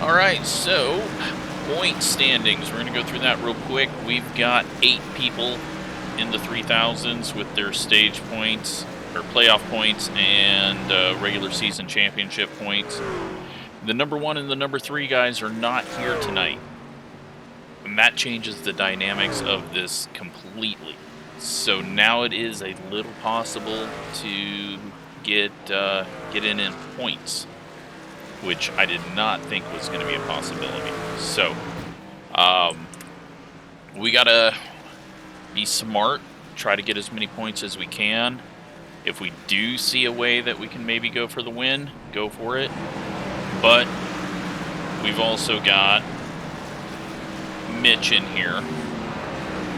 Alright, so point standings. We're going to go through that real quick. We've got 8 people in the 3000s with their stage points, or playoff points, and regular season championship points. The number 1 and the number 3 guys are not here tonight. And that changes the dynamics of this completely. So now it is a little possible to get in points, which I did not think was going to be a possibility. So, we gotta be smart, try to get as many points as we can. If we do see a way that we can maybe go for the win, go for it. But we've also got Mitch in here,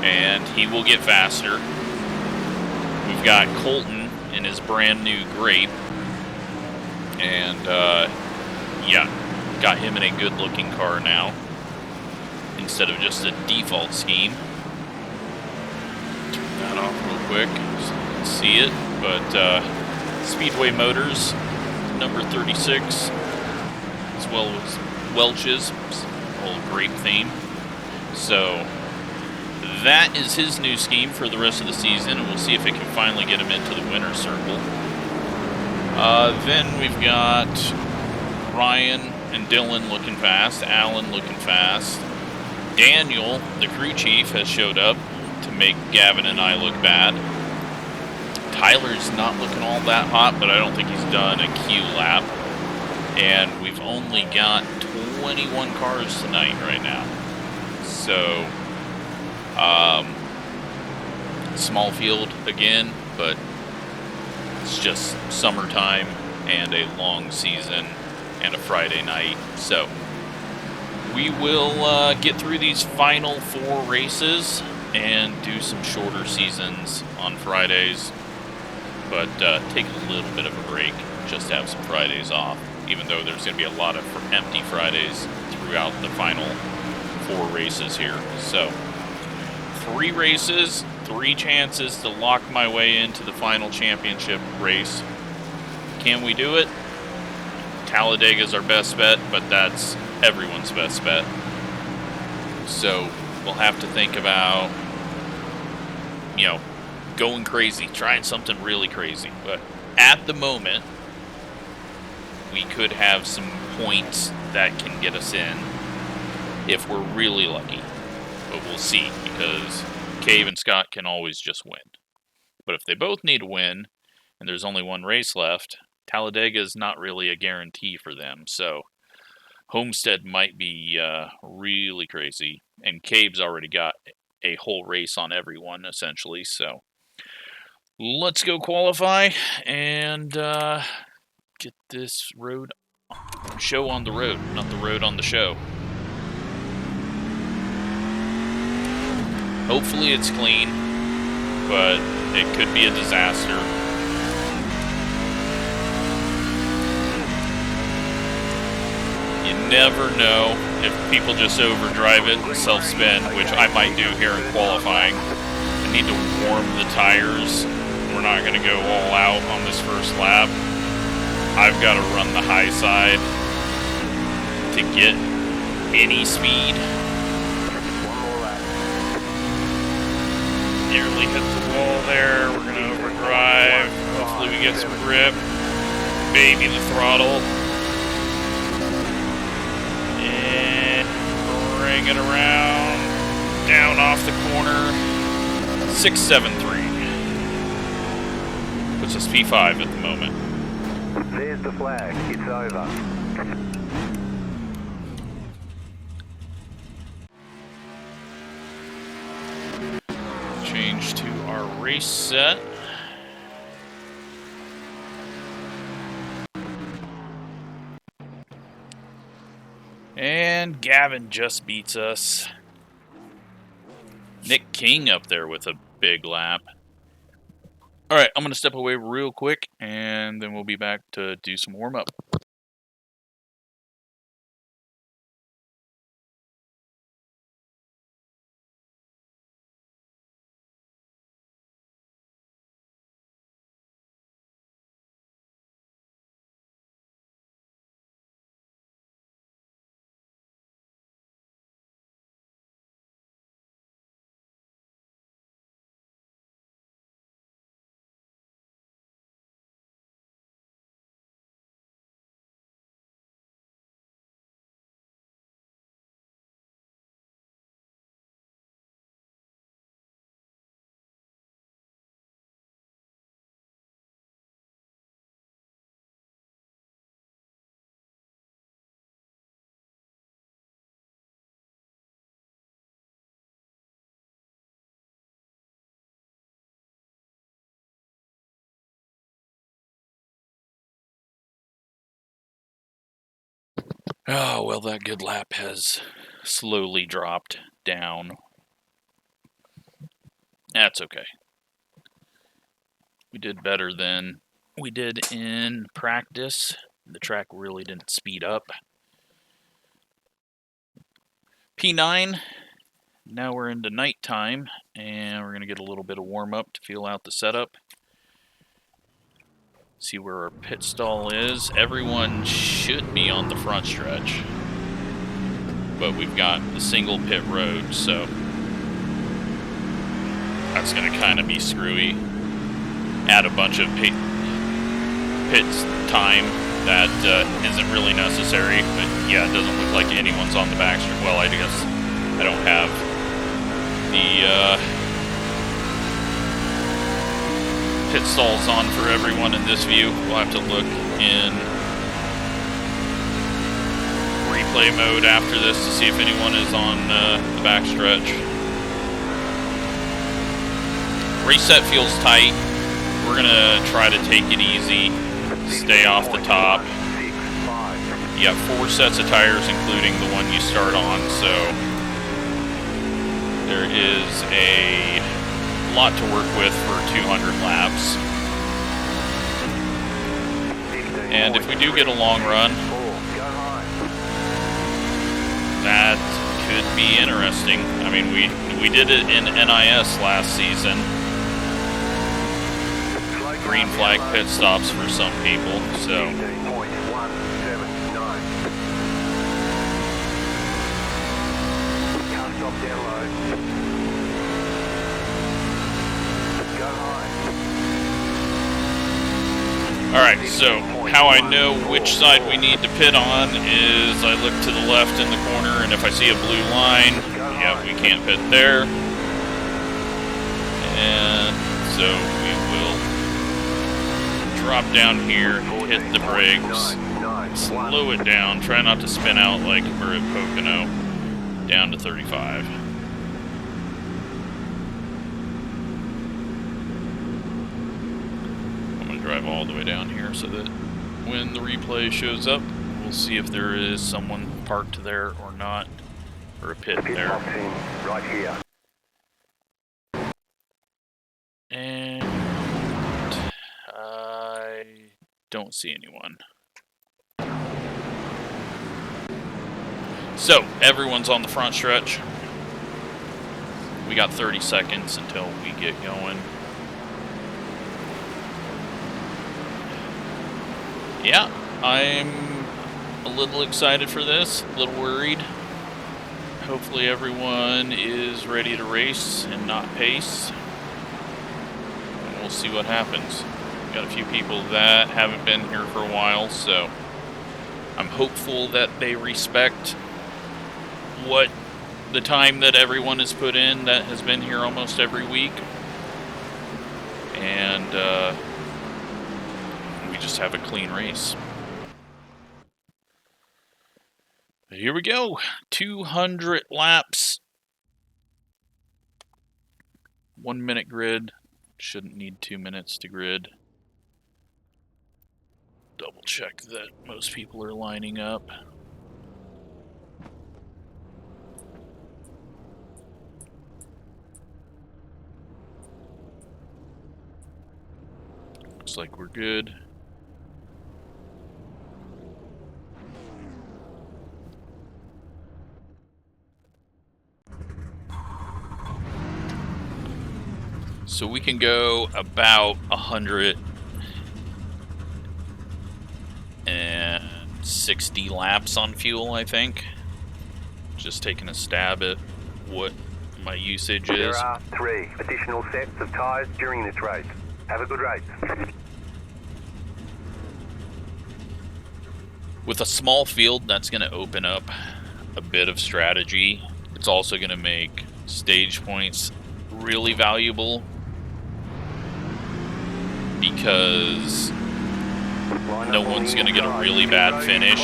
and he will get faster. We've got Colton in his brand new Grape, and yeah, got him in a good looking car now instead of just a default scheme. Turn that off real quick so you can see it. But Speedway Motors, number 36, as well as Welch's whole Grape theme. So that is his new scheme for the rest of the season, and we'll see if it can finally get him into the winner's circle. Then we've got Ryan and Dylan looking fast, Alan looking fast. Daniel, the crew chief, has showed up to make Gavin and I look bad. Tyler's not looking all that hot, but I don't think he's done a Q lap. And we've only got 21 cars tonight right now. So, small field again, but it's just summertime and a long season and a Friday night. So, we will get through these final 4 races and do some shorter seasons on Fridays, but take a little bit of a break, just have some Fridays off, even though there's going to be a lot of empty Fridays throughout the final 4 races here. So 3 races, 3 chances to lock my way into the final championship race. Can we do it? Talladega's our best bet, but that's everyone's best bet. So we'll have to think about, you know, going crazy, trying something really crazy. But at the moment, we could have some points that can get us in if we're really lucky. But we'll see, because Cave and Scott can always just win. But if they both need a win, and there's only 1 race left, Talladega is not really a guarantee for them. So Homestead might be really crazy. And Cave's already got a whole race on everyone, essentially. So let's go qualify and get this show on the road, not the road on the show. Hopefully it's clean, but it could be a disaster. You never know if people just overdrive it and self-spin, which I might do here in qualifying. I need to warm the tires. We're not going to go all out on this first lap. I've got to run the high side to get any speed. Nearly hit the wall there. We're going to overdrive. Hopefully we get some grip. Baby the throttle. And bring it around. Down off the corner. 673. Puts us P5 at the moment. There's the flag. It's over. Change to our race set. And Gavin just beats us. Nick King up there with a big lap. Alright, I'm going to step away real quick, and then we'll be back to do some warm-up. Oh, well, that good lap has slowly dropped down. That's okay. We did better than we did in practice. The track really didn't speed up. P9, now we're into nighttime, and we're going to get a little bit of warm-up to feel out the setup. See where our pit stall is. Everyone should be on the front stretch, but we've got the single pit road, so that's going to kind of be screwy. Add a bunch of pit time that isn't really necessary, but yeah, it doesn't look like anyone's on the back stretch. Well, I guess I don't have the pit stalls on for everyone in this view. We'll have to look in replay mode after this to see if anyone is on the back stretch. Reset feels tight. We're gonna try to take it easy, stay off the top. You have 4 sets of tires, including the one you start on, so there is a lot to work with for 200 laps. And if we do get a long run, that could be interesting. I mean, we did it in NIS last season. Green flag pit stops for some people, so. Alright, so how I know which side we need to pit on is I look to the left in the corner, and if I see a blue line, yeah, we can't pit there. And so we will drop down here, hit the brakes, slow it down, try not to spin out like we're at Pocono, down to 35. I'm going to drive all the way down here so that when the replay shows up, we'll see if there is someone parked there or not, or a pit there. Right here. And I don't see anyone. So, everyone's on the front stretch. We got 30 seconds until we get going. Yeah, I'm a little excited for this, a little worried. Hopefully everyone is ready to race and not pace. And we'll see what happens. Got a few people that haven't been here for a while, so I'm hopeful that they respect what the time that everyone has put in that has been here almost every week. And we just have a clean race. But here we go. 200 laps. 1 minute grid. Shouldn't need 2 minutes to grid. Double check that most people are lining up. Looks like we're good. So we can go about 160 laps on fuel, I think. Just taking a stab at what my usage is. There are 3 additional sets of tires during this race. Have a good race. With a small field, that's going to open up a bit of strategy. It's also going to make stage points really valuable, because no one's going to get a really bad finish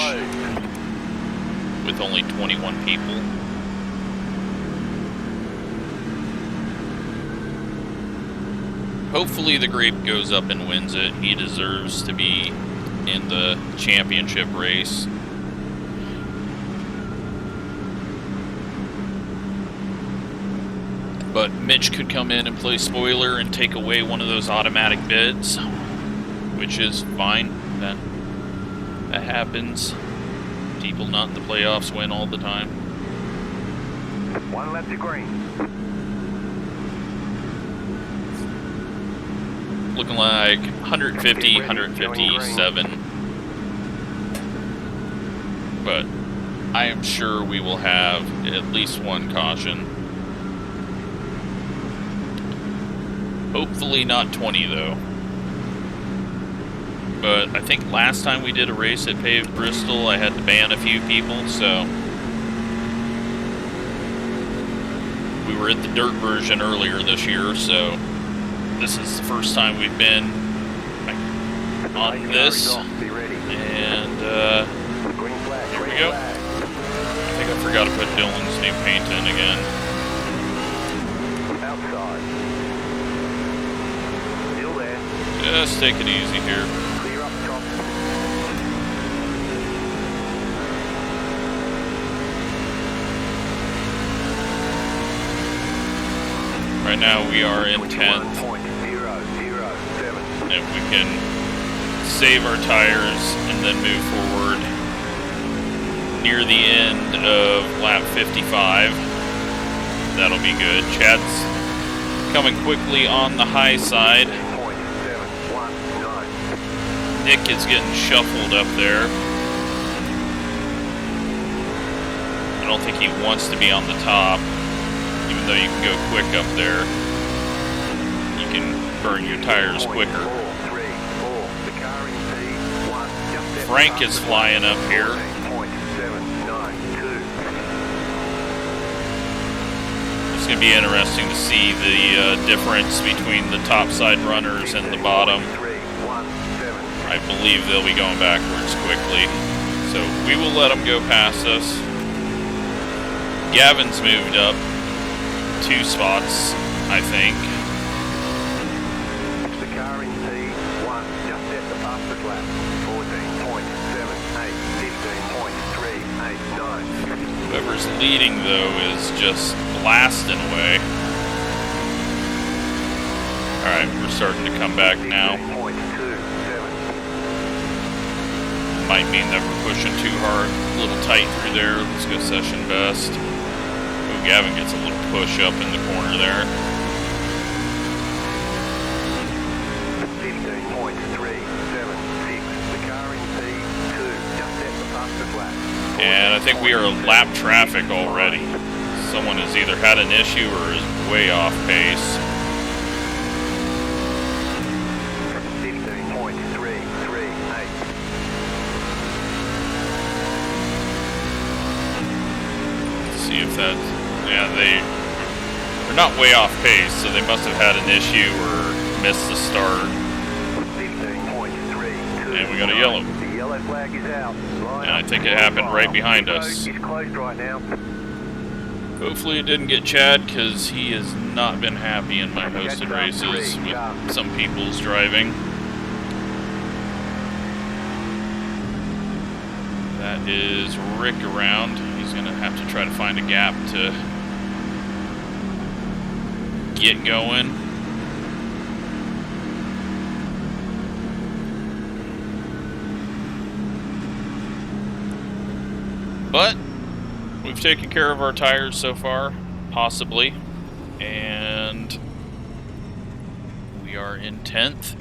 with only 21 people. Hopefully the Grape goes up and wins it. He deserves to be in the championship race. But Mitch could come in and play spoiler and take away one of those automatic bids, which is fine. That happens. People not in the playoffs win all the time. 1 lap to green. Looking like 150, 157. But I am sure we will have at least one caution. Hopefully not 20 though. But I think last time we did a race at Paved Bristol, I had to ban a few people, so we were at the dirt version earlier this year, so this is the first time we've been on this. And here we go. I think I forgot to put Dylan's new paint in again. Outside. Still there. Just take it easy here. Clear up top. Right now we are in 10th. 21.007. If we can save our tires and then move forward near the end of lap 55, that'll be good. Chad's coming quickly on the high side. 0.719. Nick is getting shuffled up there. I don't think he wants to be on the top, even though you can go quick up there. You can burn your tires quicker. Frank is flying up here. It's going to be interesting to see the difference between the top side runners and the bottom. I believe they'll be going backwards quickly. So we will let them go past us. Gavin's moved up 2 spots, I think. The car in P1 just at the fastest lap. 14.78, 15.389. Whoever's leading, though, is just blasting away. Alright, we're starting to come back now. 15.27. Might mean that we're pushing too hard. A little tight through there. Let's go session best. Oh, Gavin gets a little push up in the corner there. 15.376. The car in P2 just at the fastest lap. And I think we are lap traffic already. Someone has either had an issue or is way off pace. 15.338. Let's see if that's... Yeah, they're not way off pace, so they must have had an issue or missed the start. 15.32. And we got a yellow. The yellow flag is out. And I think it happened right behind us. It's closed right now. Hopefully it didn't get Chad, because he has not been happy in my hosted races with some people's driving. That is Rick around. He's going to have to try to find a gap to get going. But we've taken care of our tires so far, possibly, and we are in 10th.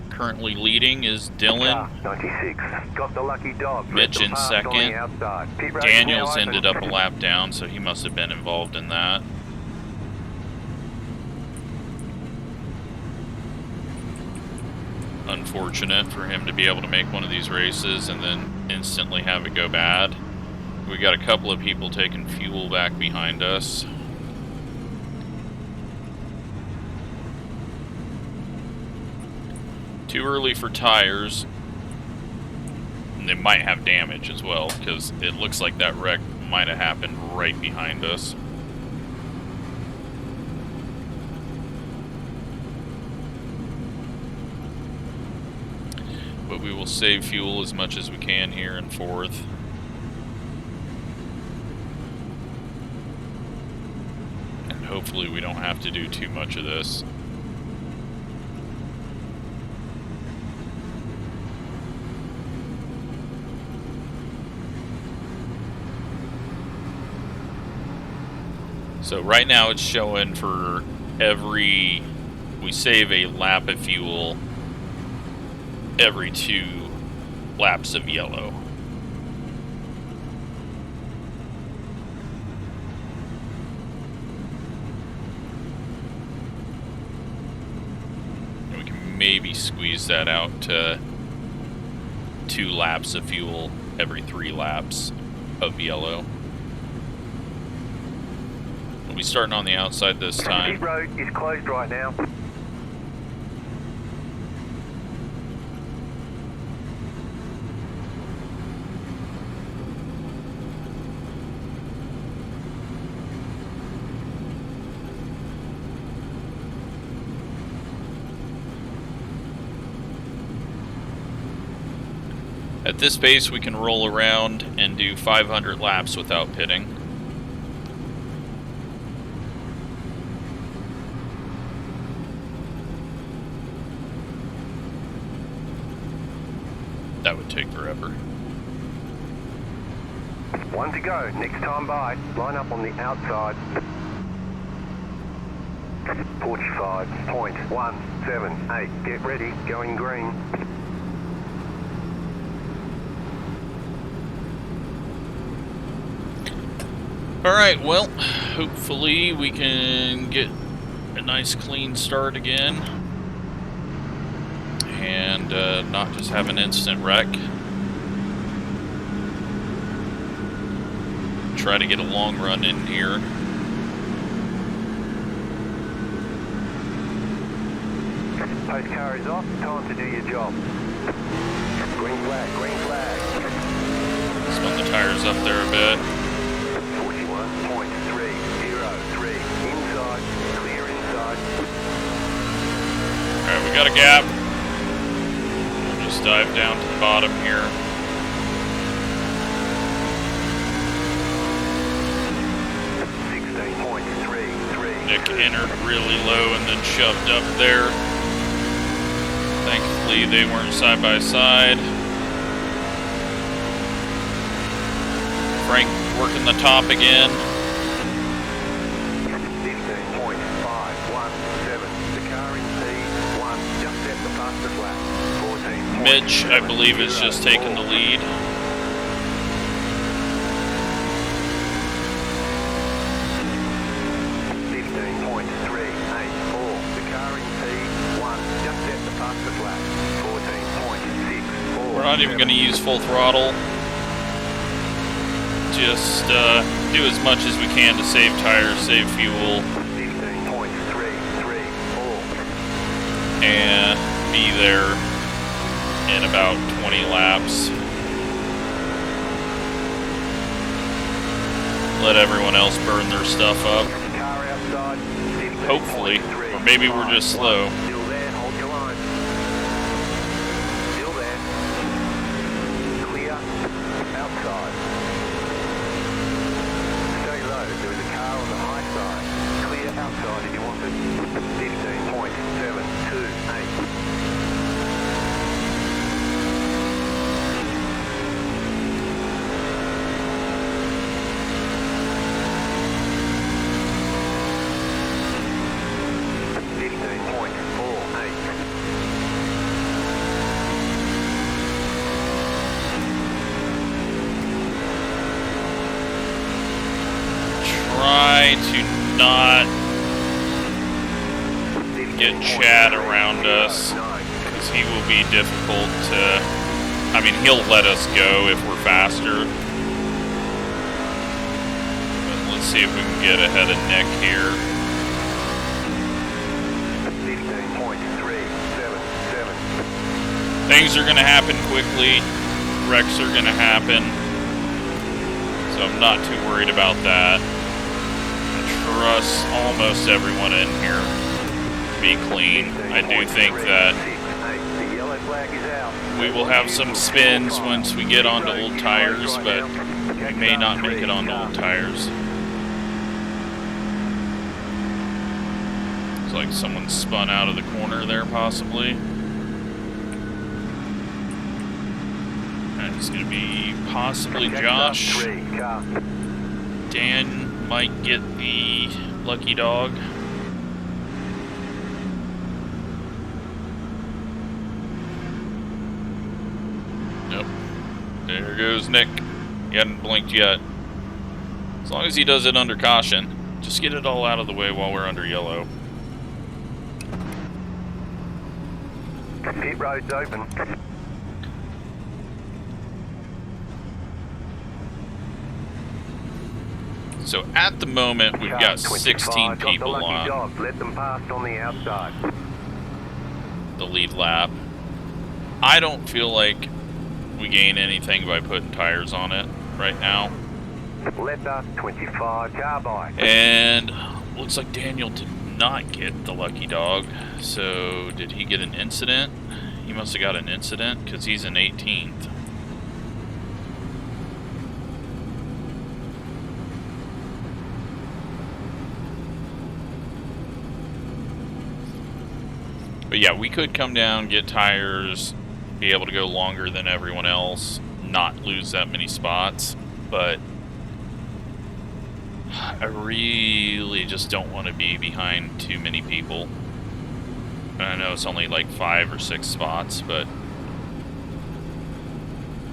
Currently leading is Dylan. 96. Got the lucky dog. Mitch in second. Daniels ended up a lap down, so he must have been involved in that. Unfortunate for him to be able to make one of these races and then instantly have it go bad. We got a couple of people taking fuel back behind us. Too early for tires. And they might have damage as well, because it looks like that wreck might have happened right behind us. But we will save fuel as much as we can here in 4th. hopefully we don't have to do too much of this. So right now it's showing for every, we save a lap of fuel every 2 laps of yellow. And we can maybe squeeze that out to 2 laps of fuel every 3 laps of yellow. We'll be starting on the outside this time. Pit road is closed right now. At this pace, we can roll around and do 500 laps without pitting. That would take forever. 1 to go. Next time by. Line up on the outside. 45.178. Get ready. Going green. Alright, well, hopefully we can get a nice clean start again. And not just have an instant wreck. Try to get a long run in here. Post car is off. Time to do your job. Green flag, green flag. Spun the tires up there a bit. 41.303. Inside, clear inside. Alright, we got a gap. We'll just dive down to the bottom here. Nick entered really low and then shoved up there. Thankfully, they weren't side by side. Frank working the top again. 15.517. The car in P1 just set the fastest lap. 14. Mitch, I believe, is just taking the lead. 15.384. The car in P1 just set the fastest lap. 14.64. We're not even going to use full throttle. Just do as much as we can to save tires, save fuel, 15.334. and be there in about 20 laps. Let everyone else burn their stuff up. Car outside. Hopefully. Or maybe we're just slow. Still there, hold your line. Still there. Clear. Outside. Stay low. There is a car on the high side. Clear outside if you want it. 15.728. Try to not get Chad around us, because he will be difficult to, I mean, he'll let us go if we're faster. But let's see if we can get ahead of Nick here. 15.377. Things are going to happen quickly. Wrecks are going to happen. So I'm not too worried about that. Trust almost everyone in here to be clean. I do think that we will have some spins once we get onto old tires, but we may not make it onto old tires. like someone spun out of the corner there, possibly. And it's going to be possibly Josh. Dan might get the lucky dog. Nope. There goes Nick. He hadn't blinked yet. As long as he does it under caution. Just get it all out of the way while we're under yellow. Pit road's open. So at the moment, we've got 16 people on dog. Let them pass on the outside. the lead lap. I don't feel like we gain anything by putting tires on it right now. Letter 25 carbide. And looks like Daniel did not get the lucky dog. So did he get an incident? He must have got an incident because he's in 18th. But yeah, we could come down, get tires, be able to go longer than everyone else, not lose that many spots, but I really just don't want to be behind too many people. I know it's only like 5 or 6 spots, but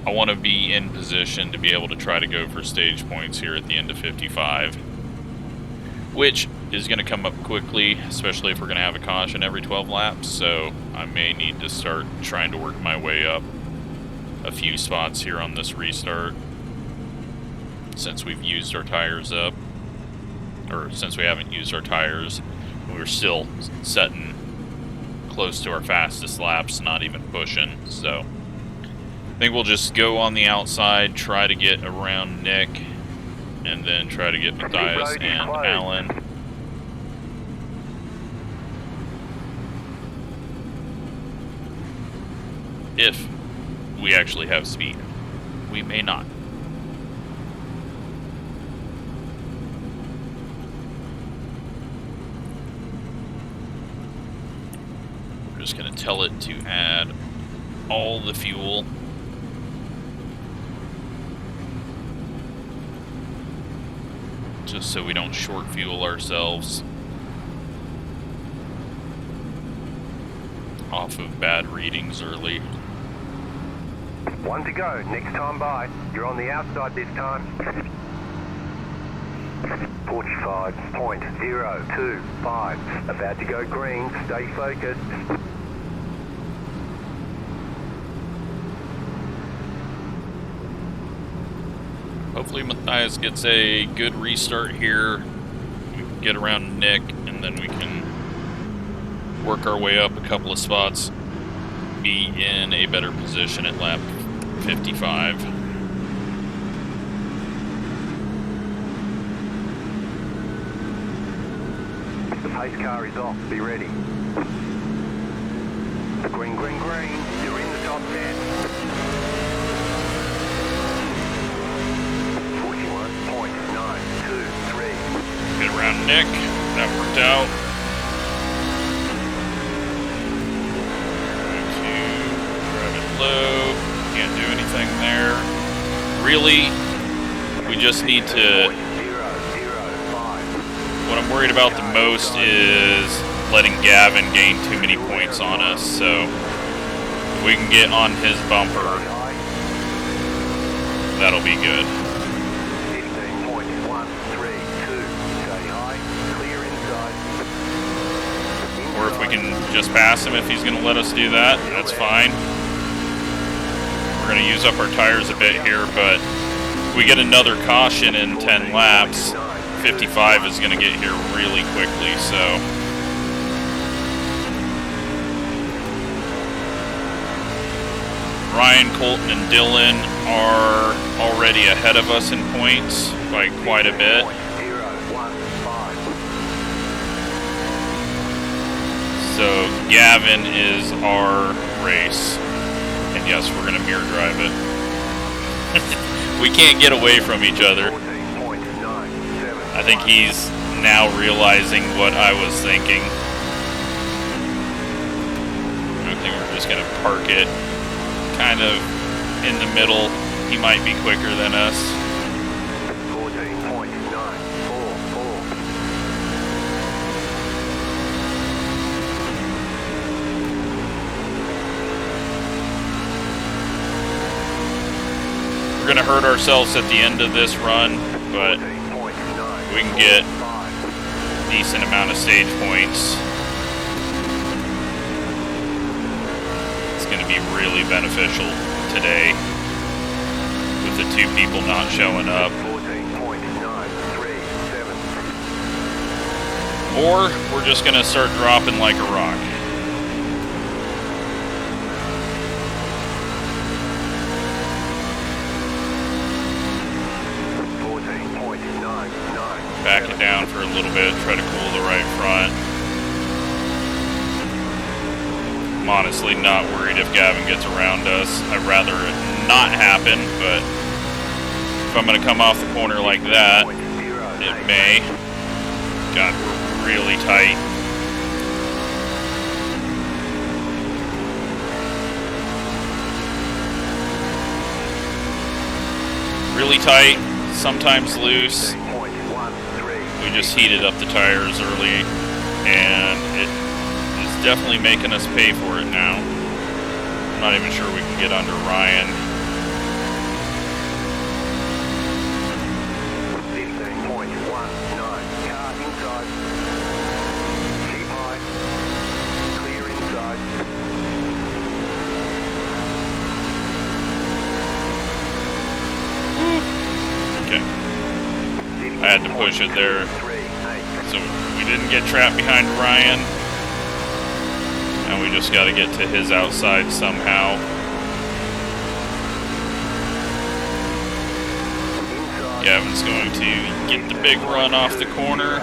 I want to be in position to be able to try to go for stage points here at the end of 55, which is going to come up quickly, especially if we're going to have a caution every 12 laps, so I may need to start trying to work my way up a few spots here on this restart, since we've used our tires up, or since we haven't used our tires, we're still setting close to our fastest laps, not even pushing. So I think we'll just go on the outside, try to get around Nick, and then try to get Matthias and Alan. If we actually have speed. We may not. We're just going to tell it to add all the fuel. Just so we don't short fuel ourselves off of bad readings early. 1 to go, next time by. You're on the outside this time. 45.025. About to go green, stay focused. Hopefully Matthias gets a good restart here. We can get around Nick, and then we can work our way up a couple of spots, be in a better position at lap 55. The pace car is off, be ready. Green, green, green, you're in the top 10. 41.923. Get around Nick, that worked out. Low, can't do anything there. Really, we just need to... What I'm worried about the most is letting Gavin gain too many points on us, so if we can get on his bumper, that'll be good. 15.132, stay high, clear inside. Or if we can just pass him if he's going to let us do that, that's fine. We're going to use up our tires a bit here, but if we get another caution in 10 laps, 55 is going to get here really quickly, so. Ryan, Colton, and Dylan are already ahead of us in points by quite a bit. So Gavin is our race. And yes, we're going to mirror drive it. We can't get away from each other. I think he's now realizing what I was thinking. We're just gonna park it kind of in the middle. He might be quicker than us. 14.944. We're gonna hurt ourselves at the end of this run, but we can get a decent amount of stage points. It's gonna be really beneficial today with the 2 people not showing up. 14.937. Or we're just gonna start dropping like a rock. Back it down for a little bit, try to cool the right front. I'm honestly not worried if Gavin gets around us. I'd rather it not happen, but if I'm going to come off the corner like that, it may. God, we're really tight. Really tight, sometimes loose. We just heated up the tires early, and it is definitely making us pay for it now. I'm not even sure we can get under Ryan. 15.19. Car inside. Keep high. Clear inside. Okay. I had to push it there, so we didn't get trapped behind Ryan, and we just got to get to his outside somehow. Gavin's going to get the big run off the corner.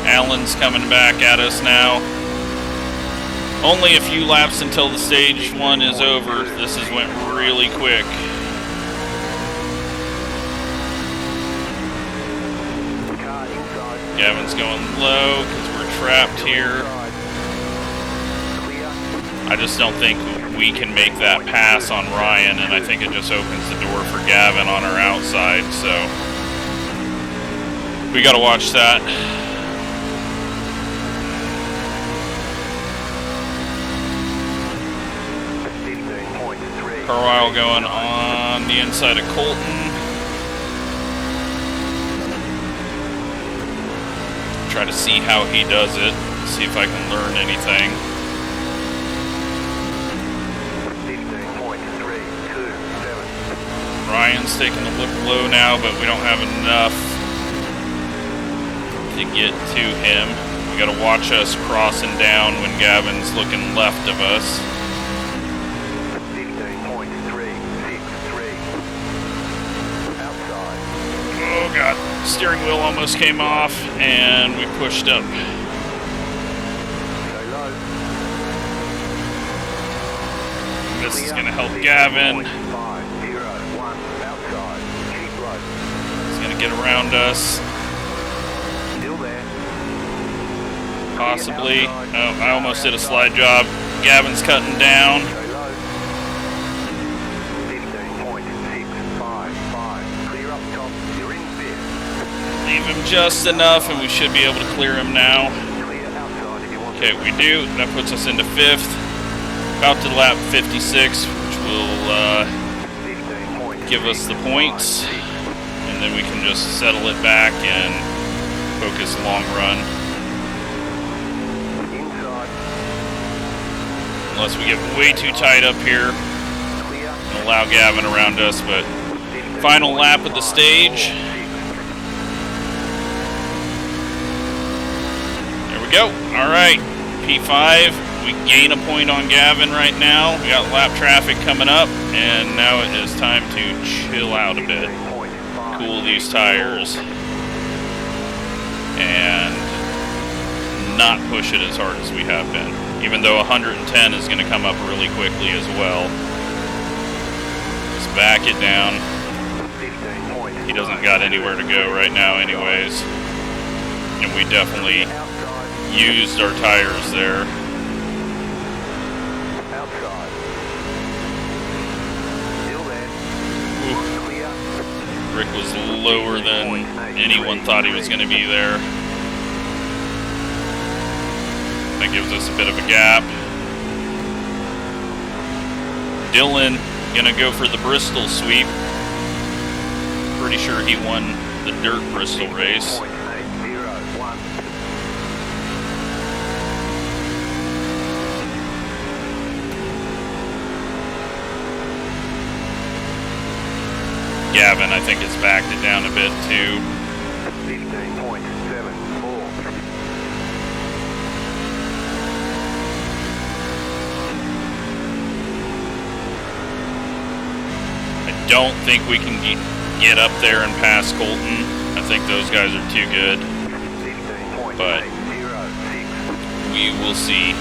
Alan's coming back at us now. Only a few laps until the stage 1 is over. This has went really quick. Gavin's going low because we're trapped here. I just don't think we can make that pass on Ryan, and I think it just opens the door for Gavin on our outside, so we got to watch that. Carlisle going on the inside of Colton. Try to see how he does it. See if I can learn anything. 15.327. Ryan's taking a look low now, but we don't have enough to get to him. We gotta watch us crossing down when Gavin's looking left of us. Oh god, steering wheel almost came off, and we pushed up. This is gonna help Gavin. He's gonna get around us. Possibly. Oh, I almost did a slide job. Gavin's cutting down. Leave him just enough, and we should be able to clear him now. Okay, we do. That puts us into 5th. About to lap 56, which will give us the points. And then we can just settle it back and focus long run. Unless we get way too tight up here and allow Gavin around us, but final lap of the stage. Go. All right, P5. We gain a point on Gavin right now. We got lap traffic coming up, and now it is time to chill out a bit. Cool these tires. and not push it as hard as we have been. Even though 110 is going to come up really quickly as well. Just back it down. He doesn't got anywhere to go right now anyways. And we definitely used our tires there. Rick was lower than anyone thought he was going to be there. That gives us a bit of a gap. Dylan gonna go for the Bristol sweep. Pretty sure he won the dirt Bristol race. Gavin, I think, has backed it down a bit too. 15.74. I don't think we can get up there and pass Colton. I think those guys are too good. But we will see.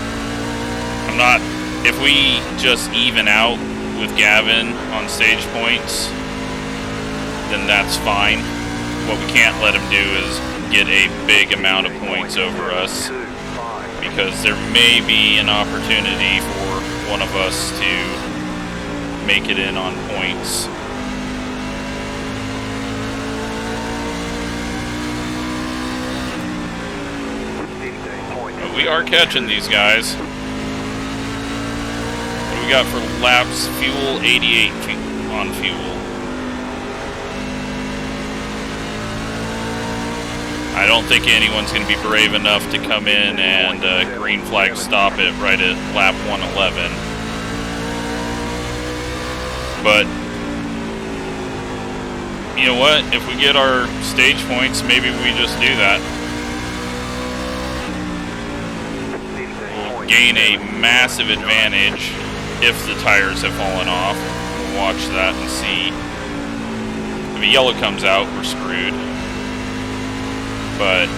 If we just even out with Gavin on stage points, then that's fine. What we can't let him do is get a big amount of points over us, because there may be an opportunity for one of us to make it in on points. But we are catching these guys. What do we got for laps? Fuel, 88 on fuel. I don't think anyone's going to be brave enough to come in and green flag stop it right at lap 111. But, you know what? If we get our stage points, maybe we just do that. We'll gain a massive advantage if the tires have fallen off. We'll watch that and see. If a yellow comes out, we're screwed. But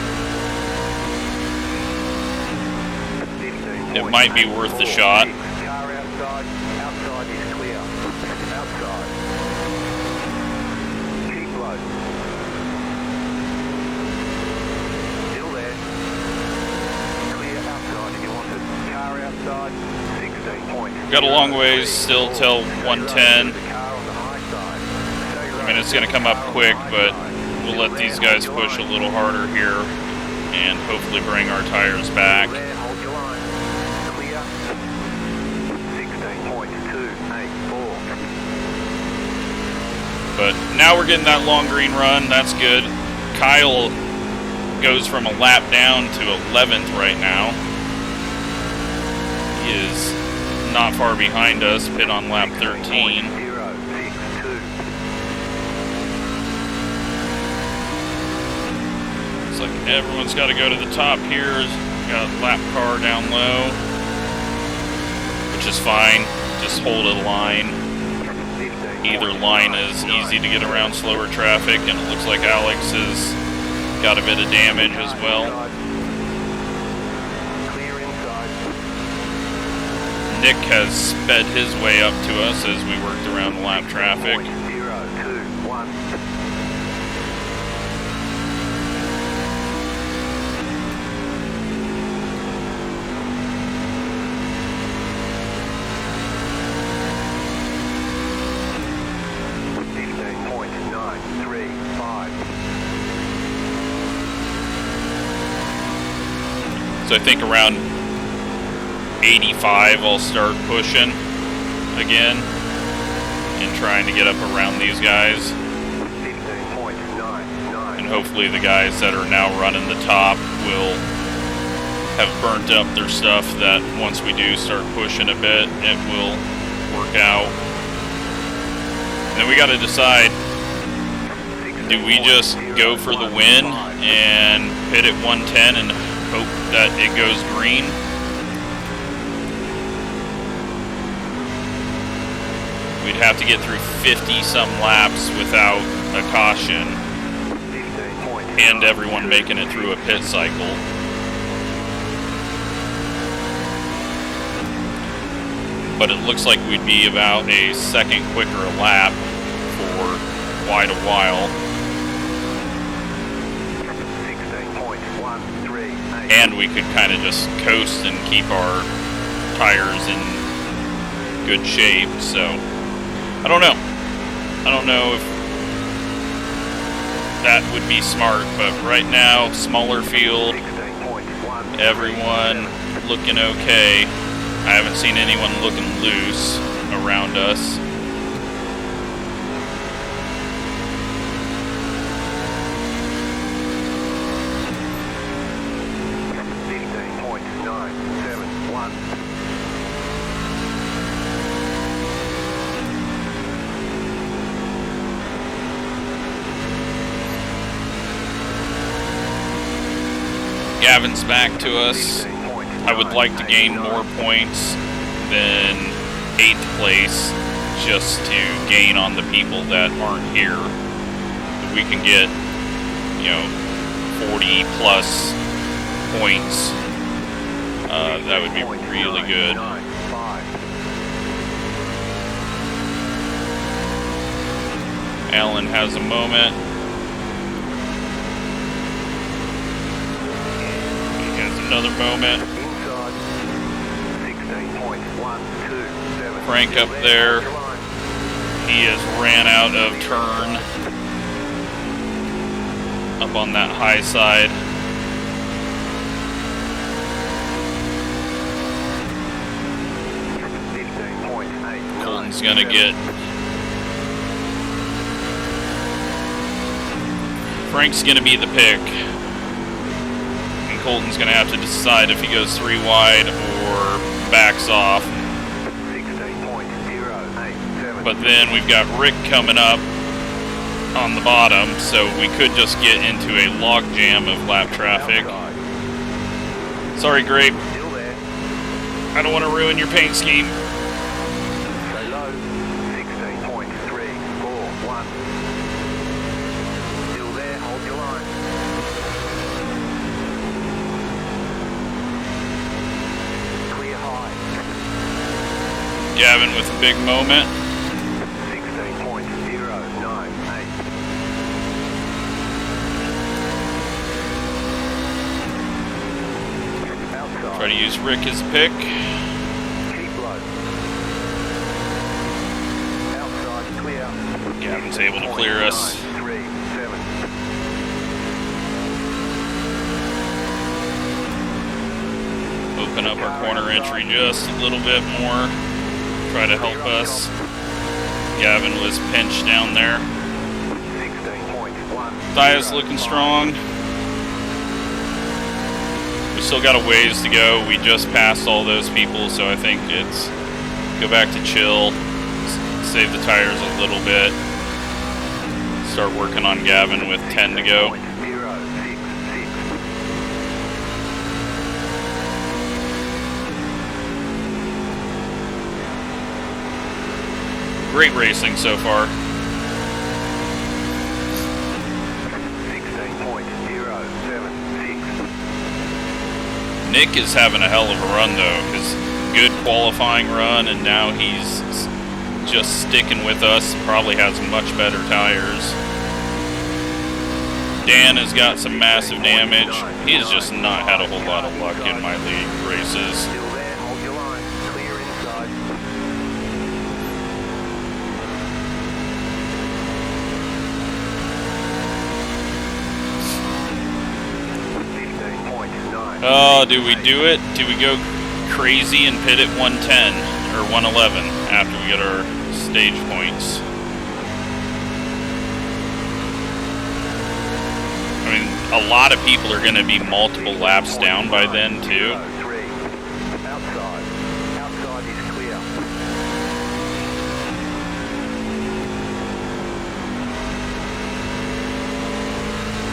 it might be worth the shot. Outside is clear. Outside. Keep low. Still there. Clear outside if you want it. Car outside, 16 points. Got a long ways still till 110. I mean, it's going to come up quick, but we'll let these guys push a little harder here and hopefully bring our tires back. But now we're getting that long green run. That's good. Kyle goes from a lap down to 11th right now. He is not far behind us, pit on lap 13. Looks like everyone's got to go to the top here. Got a lap car down low, which is fine. Just hold a line. Either line is easy to get around slower traffic, and it looks like Alex has got a bit of damage as well. Nick has sped his way up to us as we worked around the lap traffic. So I think around 85 I'll start pushing again and trying to get up around these guys. And hopefully the guys that are now running the top will have burnt up their stuff, that once we do start pushing a bit, it will work out. And then we got to decide, do we just go for the win and hit at 110 and hope that it goes green? We'd have to get through 50 some laps without a caution. and everyone making it through a pit cycle. But it looks like we'd be about a second quicker a lap for quite a while. 16.138. And we could kind of just coast and keep our tires in good shape, so I don't know. I don't know if that would be smart, but right now, smaller field, everyone looking okay. I haven't seen anyone looking loose around us. Gavin's back to us. I would like to gain more points than 8th place just to gain on the people that aren't here. If we can get, 40 plus points, that would be really good. Alan has a moment. Another moment. Frank up there. He has ran out of turn up on that high side. Colton's gonna get. Frank's gonna be the pick. Colton's going to have to decide if he goes 3 wide or backs off. But then we've got Rick coming up on the bottom, so we could just get into a log jam of lap traffic. Sorry, Grape. I don't want to ruin your paint scheme. Gavin with a big moment. 16.098. Try to use Rick as a pick. Gavin's able to clear us. Open up our corner entry just a little bit more. Try to help us. Gavin was pinched down there. Thia's looking strong. We still got a ways to go. We just passed all those people, so I think it's go back to chill, save the tires a little bit, start working on Gavin with 10 to go. Great racing so far. 16.076. Nick is having a hell of a run though, his good qualifying run, and now he's just sticking with us, probably has much better tires. Dan has got some massive damage. He has just not had a whole lot of luck in my league races. Oh, do we do it? Do we go crazy and pit at 110 or 111 after we get our stage points? I mean, a lot of people are going to be multiple laps down by then, too. Outside is clear.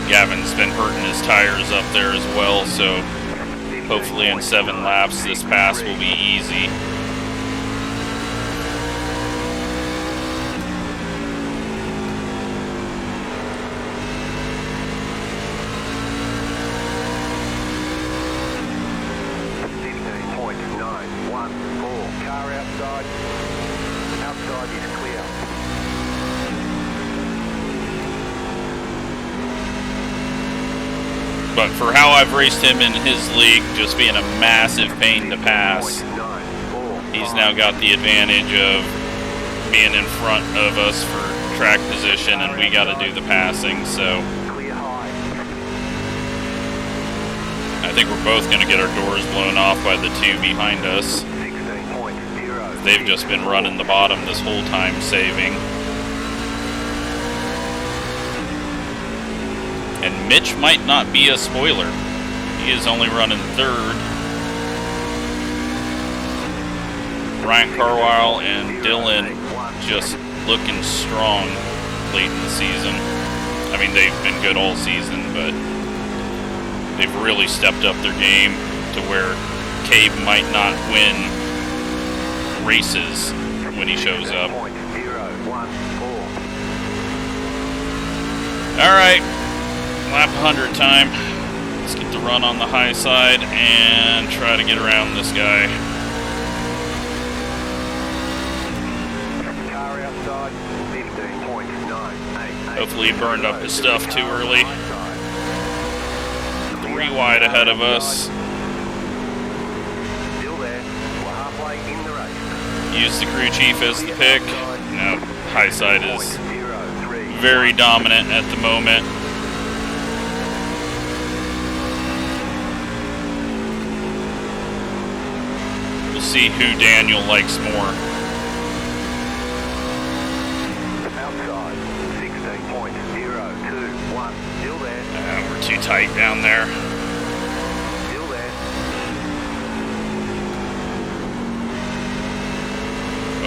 Gavin's been hurting his tires up there as well, so hopefully in 7 laps this pass will be easy. But for how I've raced him in his league, just being a massive pain to pass, he's now got the advantage of being in front of us for track position, and we got to do the passing. So I think we're both going to get our doors blown off by the two behind us. They've just been running the bottom this whole time, saving. And Mitch might not be a spoiler. He is only running third. Brian Carwile and Dylan just looking strong late in the season. I mean, they've been good all season, but they've really stepped up their game to where Cabe might not win races when he shows up. Alright, lap 100 time. Let's get the run on the high side and try to get around this guy. Hopefully he burned up his stuff too early. 3 wide ahead of us. Use the crew chief as the pick. No, high side is very dominant at the moment. We'll see who Daniel likes more. Outside, 16.021. Still there. We're too tight down there. Still there.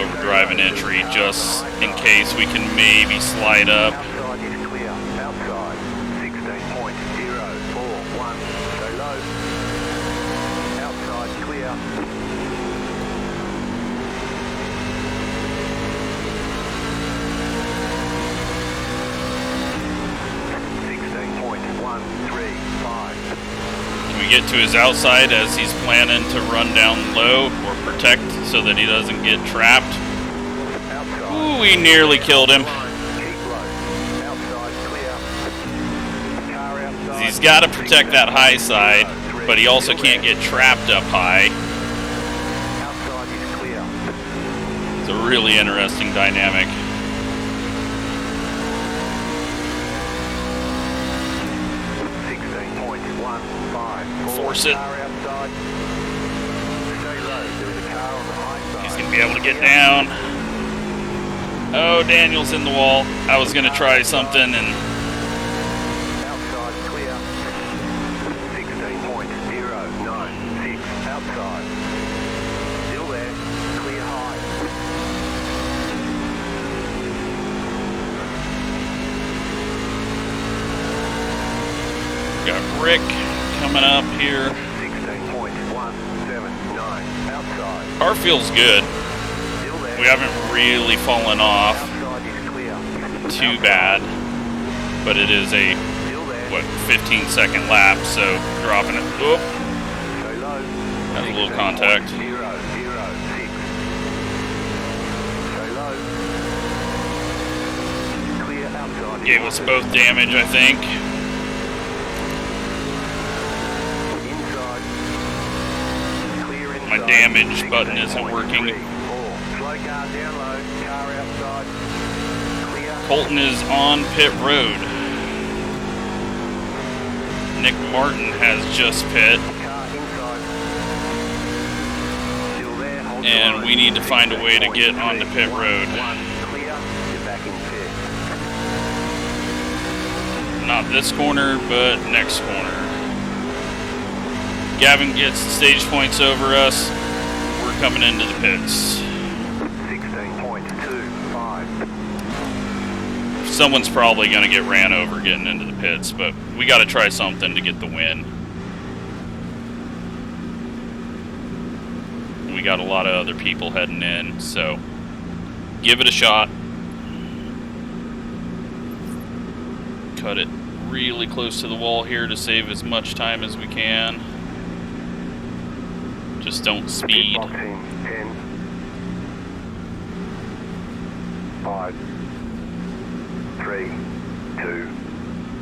Overdrive an entry just in case we can maybe slide up. Outside is clear. Outside, 16.041. Stay low. Outside clear. Can we get to his outside as he's planning to run down low or protect so that he doesn't get trapped? Ooh, we nearly killed him. He's got to protect that high side, but he also can't get trapped up high. It's a really interesting dynamic. Force it. He's going to be able to get down. Oh, Daniel's in the wall. I was going to try something and... Outside clear. 16.096. Outside. Still there. Clear high. Got Rick coming up here. 16.179. Outside. Car feels good. Still there. We haven't really fallen off Outside is clear. too bad, but it is a, Still there. what, 15-second lap, so dropping it. Oop, Stay low. has a little contact. 006. Stay low. Clear outside. Gave us both damage, I think. Inside. Clear inside. My damage button isn't working. 16.34. Slow car down low. Car outside. Clear. Colton is on pit road. Nick Martin has just pit, Car inside. Still there. Hold and the we need to find a way to get onto pit road. Clear. You're back in pit. Not this corner, but next corner. Gavin gets the stage points over us. We're coming into the pits. 16.25. Someone's probably going to get ran over getting into the pits, but we got to try something to get the win. We got a lot of other people heading in, so give it a shot. Cut it really close to the wall here to save as much time as we can. Just don't speed. Boxing. 10. 5. 3, 2,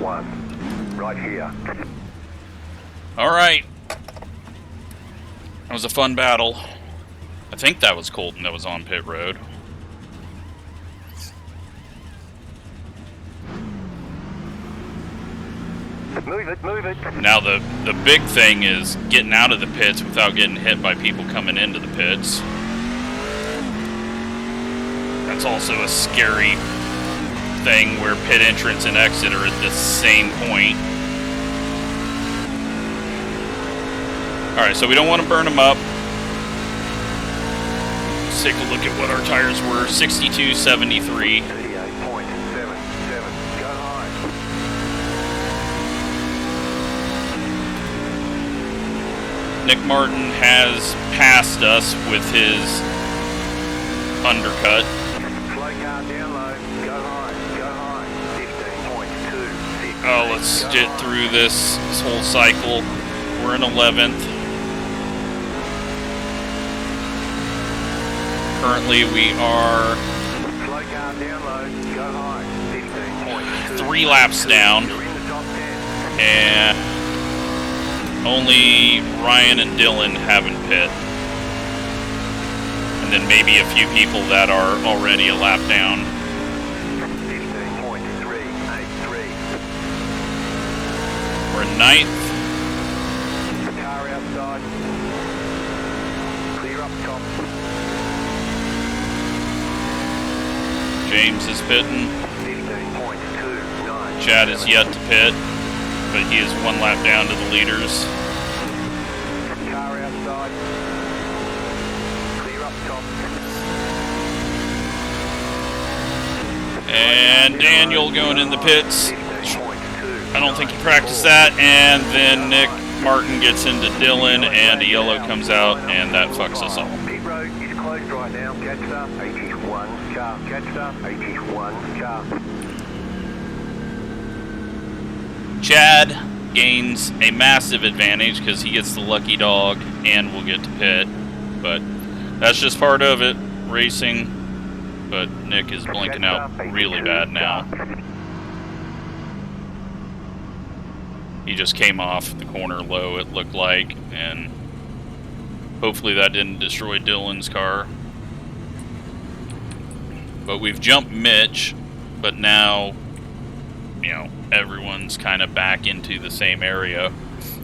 1. Right here. Alright. That was a fun battle. I think that was Colton that was on pit road. Move it, move it. Now the big thing is getting out of the pits without getting hit by people coming into the pits. That's also a scary thing where pit entrance and exit are at the same point. Alright, so we don't want to burn them up. Let's take a look at what our tires were. 62.73. 38.77. Go high. Nick Martin has passed us with his undercut. Slow car down low. Go high. Go high. 15.26. Oh, let's get through this whole cycle. We're in 11th. Currently, we are Slow car down low. Go high. 15.2. 3 laps down, You're in the top 10. and only Ryan and Dylan haven't pit. And then maybe a few people that are already a lap down. 15.383. We're in 9th. Car outside. Clear up top. James is pitting. 15.29. Chad is yet to pit, but he is 1 lap down to the leaders. Car outside. Clear up top. And Daniel going in the pits. 15.2. I don't think he practiced that, and then Nick Martin gets into Dylan, and a yellow comes out, and that fucks us all. Pit road is closed right now. Catch up. 81 car. Catch up. 81 car. Chad gains a massive advantage because he gets the lucky dog and will get to pit, but that's just part of it, racing. But Nick is blinking out really bad now. He just came off the corner low, it looked like, and hopefully that didn't destroy Dylan's car. But we've jumped Mitch, but now, you know, everyone's kind of back into the same area,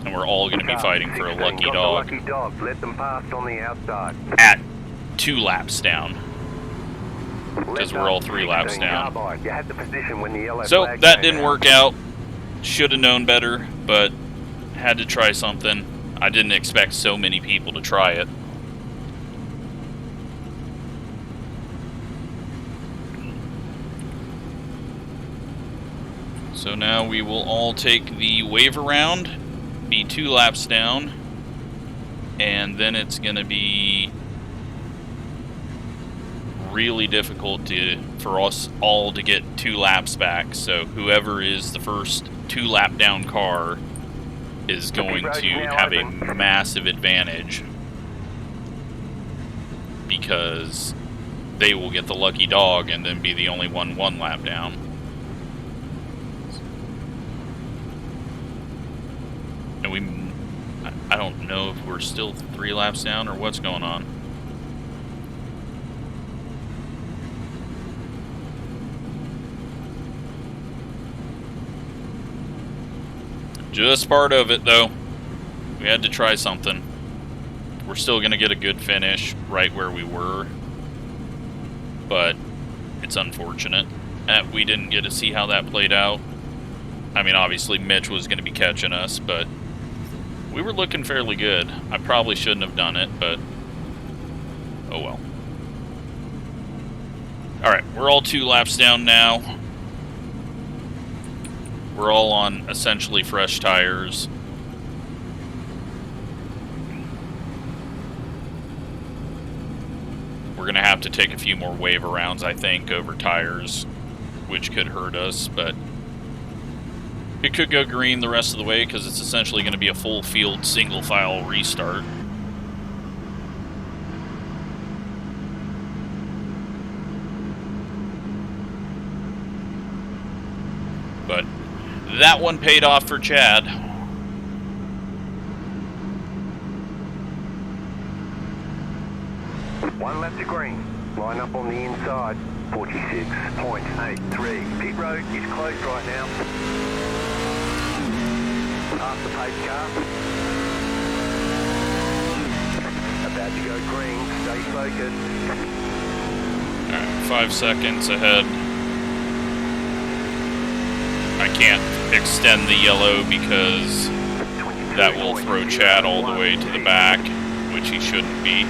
and we're all going to be fighting for a lucky dog. Lucky dog. Let them pass on the outside. At 2 laps down, because we're all 3 laps down. You had the position when the yellow So flag that came didn't out. work out. Should have known better, but had to try something. I didn't expect so many people to try it. So now we will all take the wave around, be 2 laps down, and then it's going to be really difficult for us all to get 2 laps back. So whoever is the first 2 lap down car is going to have a massive advantage, because they will get the lucky dog and then be the only 1 lap down. And I don't know if we're still 3 laps down or what's going on. Just part of it, though. We had to try something. We're still going to get a good finish right where we were, but it's unfortunate that we didn't get to see how that played out. I mean, obviously Mitch was going to be catching us, but we were looking fairly good. I probably shouldn't have done it, but oh well. Alright, we're all 2 laps down now. We're all on essentially fresh tires. We're going to have to take a few more wave arounds, I think, over tires, which could hurt us, but it could go green the rest of the way because it's essentially going to be a full field single file restart. But that one paid off for Chad. 1 lap to green. Line up on the inside. 46.83. Pit road is closed right now. Past the pace car. About to go green. Stay focused. Alright, 5 seconds ahead. I can't extend the yellow because that will throw Chad all the way to the back, which he shouldn't be.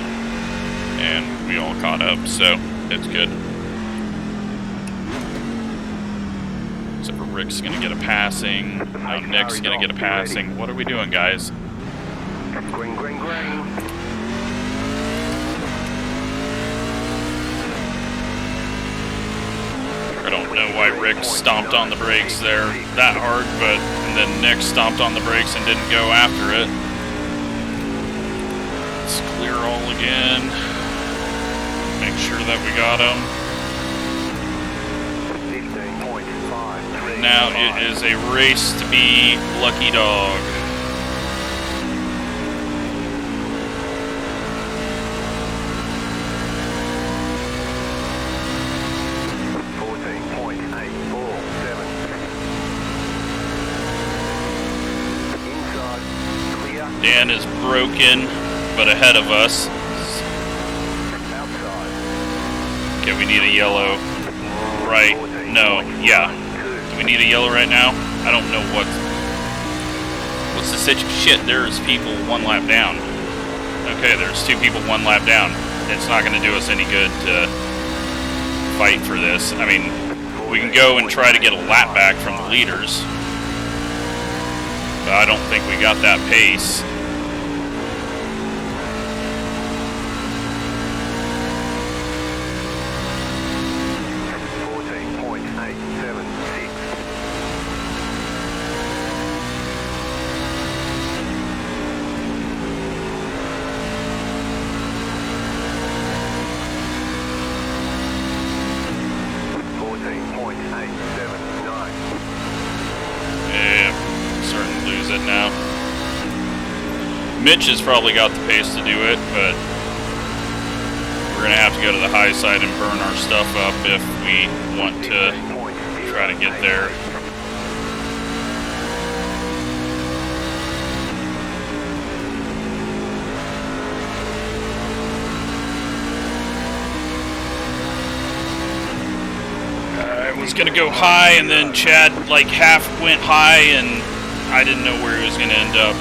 And we all caught up, so it's good. Except for Rick's gonna get a passing. No, Nick's gonna get a passing. What are we doing, guys? Green, green, green. I don't know why Rick stomped on the brakes there that hard, but and then Nick stomped on the brakes and didn't go after it. Let's clear all again. Make sure that we got him. 15.53. Now it is a race to be lucky dog. Dan is broken, but ahead of us. Okay, we need a yellow. Right. No. Yeah. Do we need a yellow right now? I don't know what's the situation. Shit, there's people 1 lap down. Okay, there's 2 people 1 lap down. It's not going to do us any good to fight for this. I mean, we can go and try to get a lap back from the leaders. But I don't think we got that pace. Mitch has probably got the pace to do it, but we're going to have to go to the high side and burn our stuff up if we want to try to get there. I was going to go high, and then Chad like half went high, and I didn't know where he was going to end up.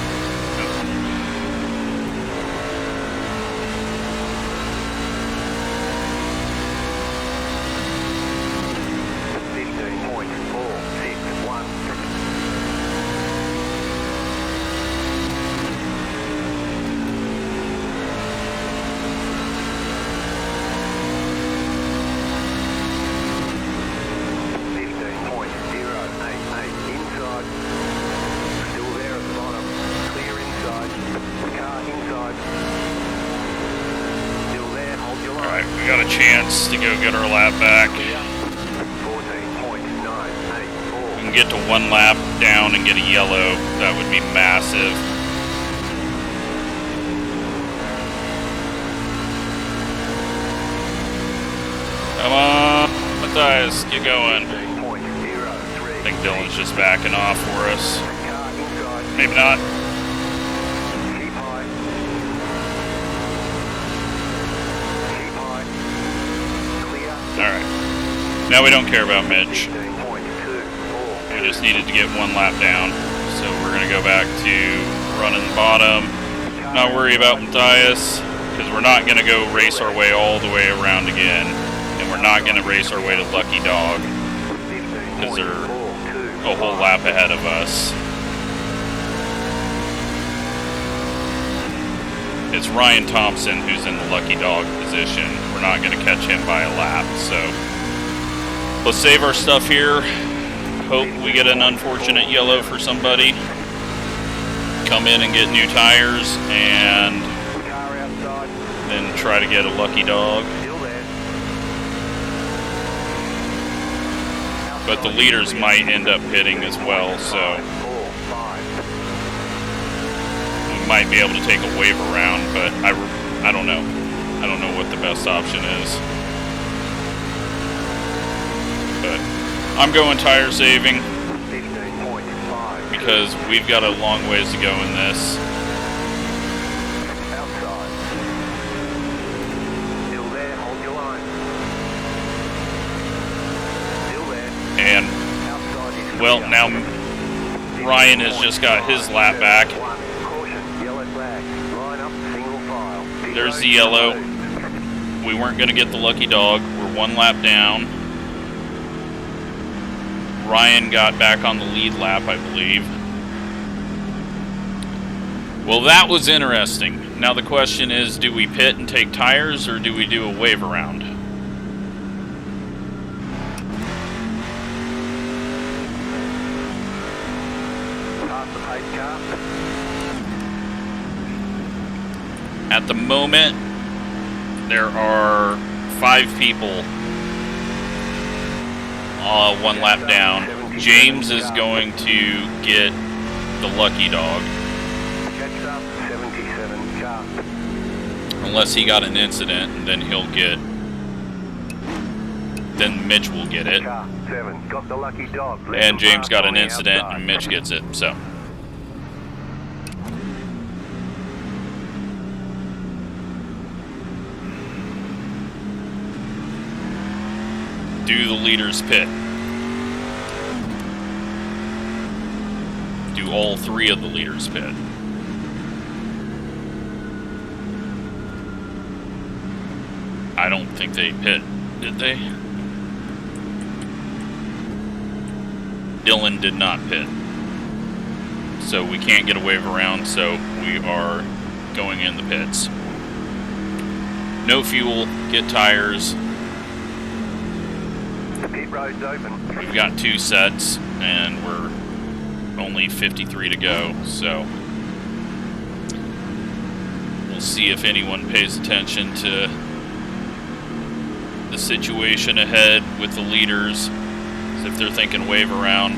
To go get our lap back. We can get to 1 lap down and get a yellow. That would be massive. Come on, Matthias, get going. I think Dylan's just backing off for us. Maybe not. Alright. Now we don't care about Mitch. We just needed to get 1 lap down. So we're going to go back to running the bottom. Not worry about Matthias, because we're not going to go race our way all the way around again. And we're not going to race our way to Lucky Dog, because they're a whole lap ahead of us. It's Ryan Thompson who's in the Lucky Dog position. We're not going to catch him by a lap, so let's save our stuff here. Hope we get an unfortunate yellow for somebody. Come in and get new tires, and then try to get a Lucky Dog. But the leaders might end up pitting as well, so might be able to take a wave around, but I don't know. I don't know what the best best option is. But I'm going tire saving 15.5. because we've got a long ways to go in this. Outside. Still there, hold your line. Still there. And, Outside is well, clear. now Ryan has just got his lap back. Caution, yellow flag. Line up, single file. There's the yellow. We weren't going to get the lucky dog. We're one lap down. Ryan got back on the lead lap, I believe. Well, that was interesting. Now the question is, do we pit and take tires, or do we do a wave around? Pass the pace car. At the moment, there are 5 people one lap down. James is going to get the lucky dog. Catch up, 77 car. Unless he got an incident, and then he'll get... Then Mitch will get it. Car 7, got the lucky dog. Let And them James pass got on an the incident, outside. and Mitch gets it, so... Do the leaders pit? Do all 3 of the leaders pit? I don't think they pit, did they? Dylan did not pit. So we can't get a wave around, so we are going in the pits. No fuel, get tires. The pit road's open. We've got 2 sets, and we're only 53 to go, so we'll see if anyone pays attention to the situation ahead with the leaders. 'Cause if they're thinking wave around,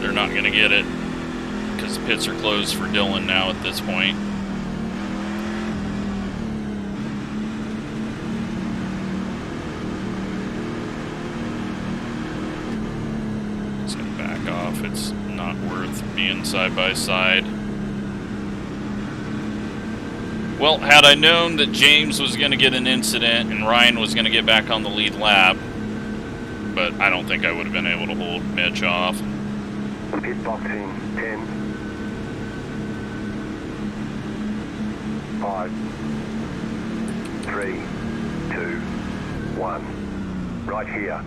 they're not going to get it, because the pits are closed for Dylan now at this point. Off. It's not worth being side by side. Well, had I known that James was going to get an incident and Ryan was going to get back on the lead lap, but I don't think I would have been able to hold Mitch off. Pit boxing 10. 5, 3, 2, 1. Right here.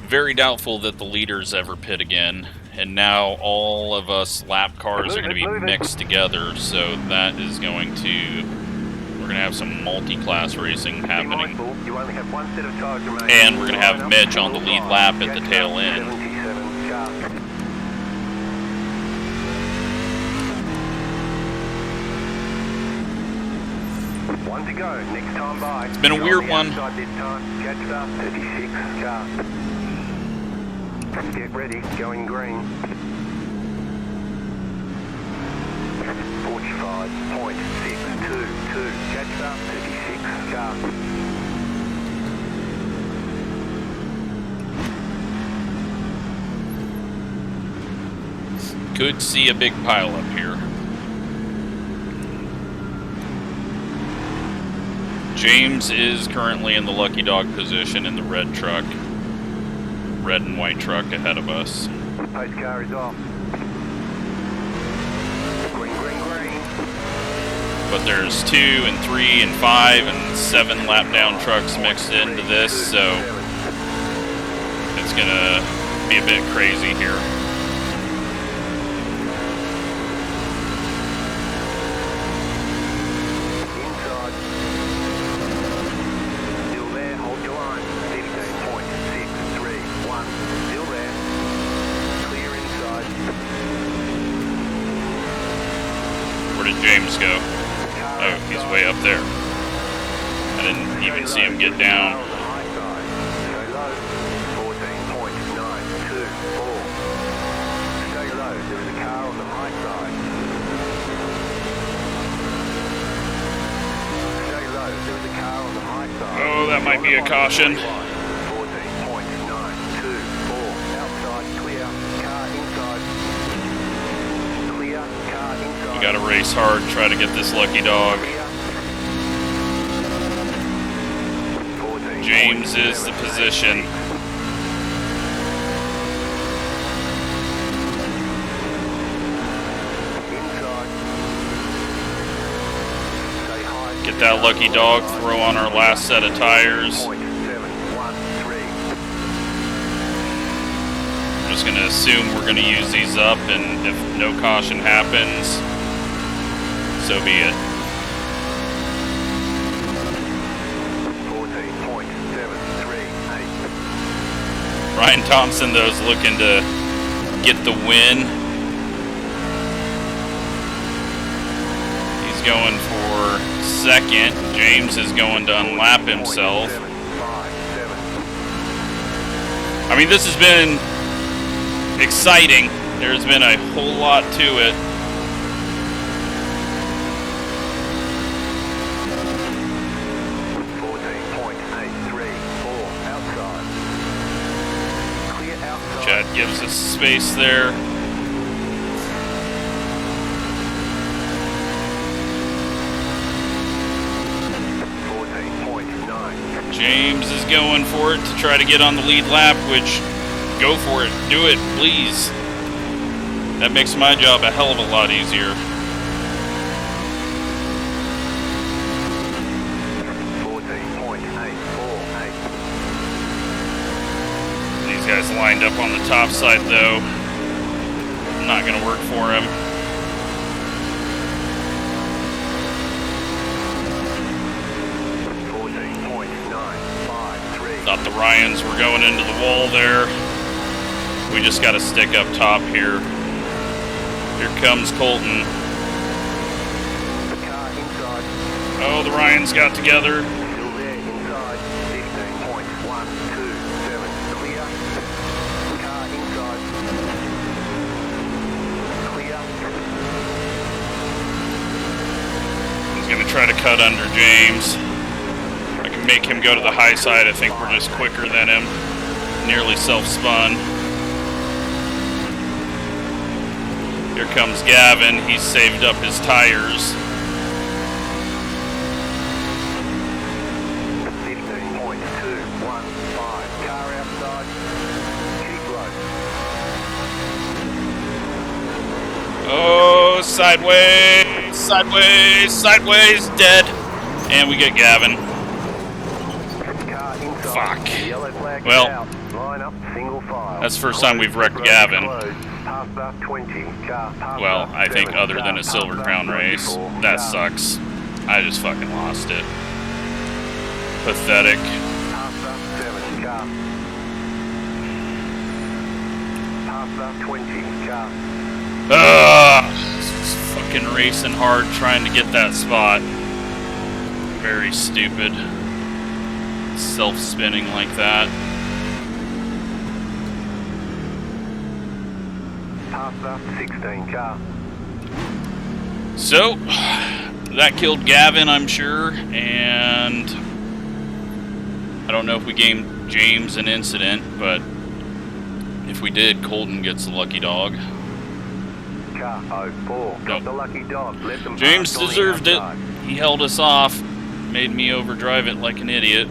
Very doubtful that the leaders ever pit again, and now all of us lap cars are going to be mixed together, so that is going to... We're going to have some multi-class racing happening. You only have 1 set of tires remaining. And we're going to have Mitch on the lead lap at the tail end. 77 car. One to go, next time by. It's been a weird one. This time. Catch up, 36 car. Get ready, going green. 45.622. Catch up, 36 car. Could see a big pile up here. James is currently in the lucky dog position in the red truck. Red and white truck ahead of us. Pace car is off. Green, green, green. But there's 2 and 3 and 5 and 7 lap down trucks mixed into this, so it's gonna be a bit crazy here. Inside. Still there, hold your line. 15.631. Still there. Clear inside. Where did James go? Oh, he's way up there. I didn't even see him get down. High side. Go low. 14.92. See a caution. 14.924. Outside, clear. Car inside. Clear. Car inside. You gotta race hard, try to get this lucky dog. James is the position. Get that lucky dog, throw on our last set of tires. I'm just gonna assume we're gonna use these up, and if no caution happens, so be it. 14.738. Ryan Thompson, though, is looking to get the win. He's going for second. James is going to unlap himself. I mean, this has been exciting. There's been a whole lot to it. Chad gives us space there. James is going for it to try to get on the lead lap, which, go for it. Do it, please. That makes my job a hell of a lot easier. 14.848. These guys lined up on the top side, though. Not going to work for him. Thought the Ryans were going into the wall there. We just got to stick up top here. Here comes Colton. Oh, the Ryans got together. Still there inside. 15.127. Clear. Car inside. Clear. He's going to try to cut under James. I can make him go to the high side. I think we're just quicker than him. Nearly self-spun. Here comes Gavin. He's saved up his tires. 15.215. Car outside. Keep low. Oh, sideways, sideways, sideways, dead. And we get Gavin. Fuck. Well, that's the first time we've wrecked Gavin. Well, I think other than a Silver Crown race. That sucks. I just fucking lost it. Pathetic. Just fucking racing hard trying to get that spot. Very stupid. Self-spinning like that. So, that killed Gavin, I'm sure, and I don't know if we gave James an incident, but if we did, Colton gets the lucky dog. Nope. James deserved it. He held us off, made me overdrive it like an idiot.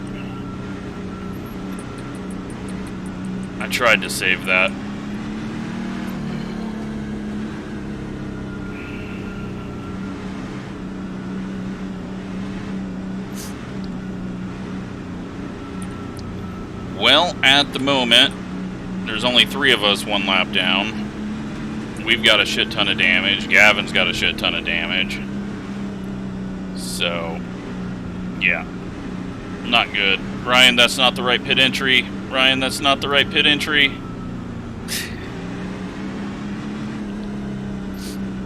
I tried to save that. Well, at the moment, there's only 3 of us 1 lap down. We've got a shit ton of damage. Gavin's got a shit ton of damage. So, yeah. Not good. Ryan, that's not the right pit entry. Ryan, that's not the right pit entry.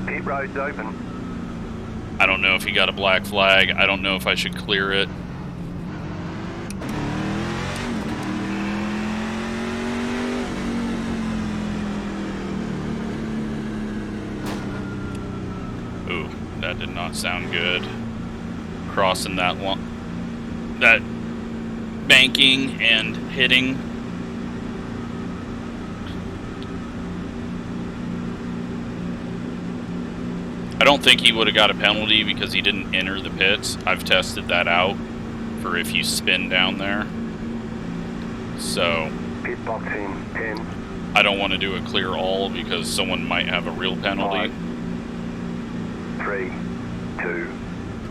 Pit road's open. I don't know if he got a black flag. I don't know if I should clear it. Ooh, that did not sound good. Crossing that one. That banking and hitting. I don't think he would have got a penalty because he didn't enter the pits. I've tested that out for if you spin down there. So Pit box in 10. I don't want to do a clear all because someone might have a real penalty. 5, 3, 2,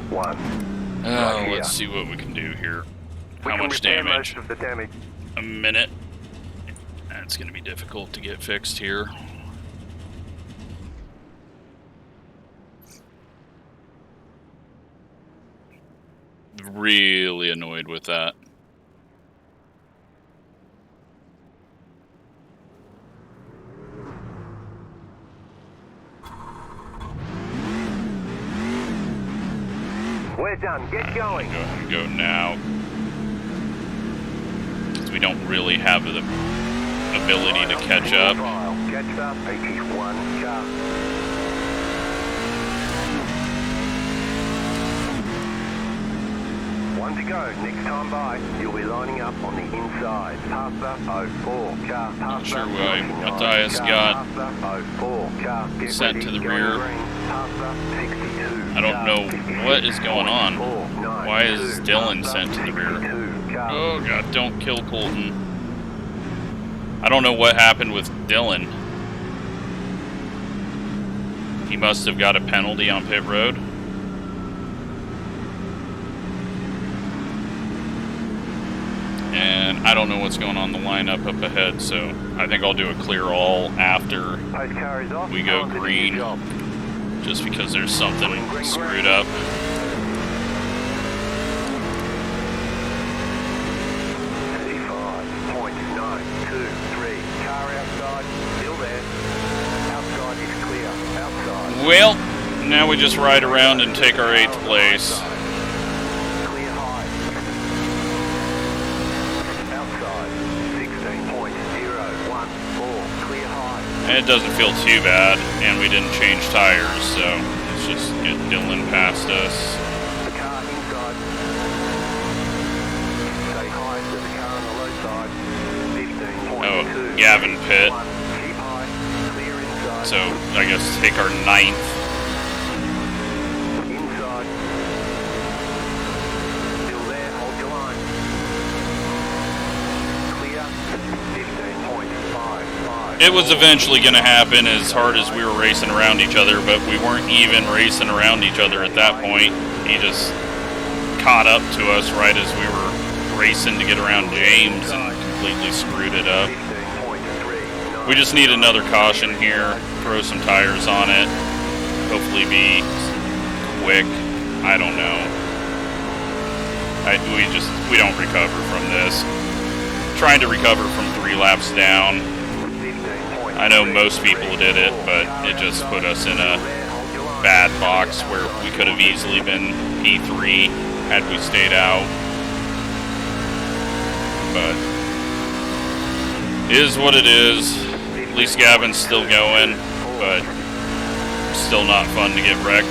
1. Let's see what we can do here. How much repair damage? most of the damage. A minute. That's going to be difficult to get fixed here. Really annoyed with that. We're done. Get going. Go ahead and go now. Because we don't really have the ability to catch up. Catch up. 81 car. One to go. Next time by, you'll be lining up on the inside. Past the 04 car. Not sure why Matthias got sent to the rear. I don't know what is going on. Why is Dylan sent to the rear? Oh god, don't kill Colton. I don't know what happened with Dylan. He must have got a penalty on pit road. And I don't know what's going on the lineup up ahead, so I think I'll do a clear all after we go green. Just because there's something screwed up. Well, now we just ride around and take our 8th place. And it doesn't feel too bad, and we didn't change tires, so it's just Dylan passed us. The car inside. Stay high to the car on the low side. 15.2. Oh, Gavin pit. Keep high. Clear inside. So I guess take our 9th. Inside. Still there. Hold your line. Clear. 15.55. It was eventually going to happen as hard as we were racing around each other, but we weren't even racing around each other at that point. He just caught up to us right as we were racing to get around James and completely screwed it up. We just need another caution here, throw some tires on it, hopefully be quick. I don't know. We don't recover from this. Trying to recover from 3 laps down. I know most people did it, but it just put us in a bad box where we could have easily been P3 had we stayed out. But it is what it is. At least Gavin's still going, but still not fun to get wrecked.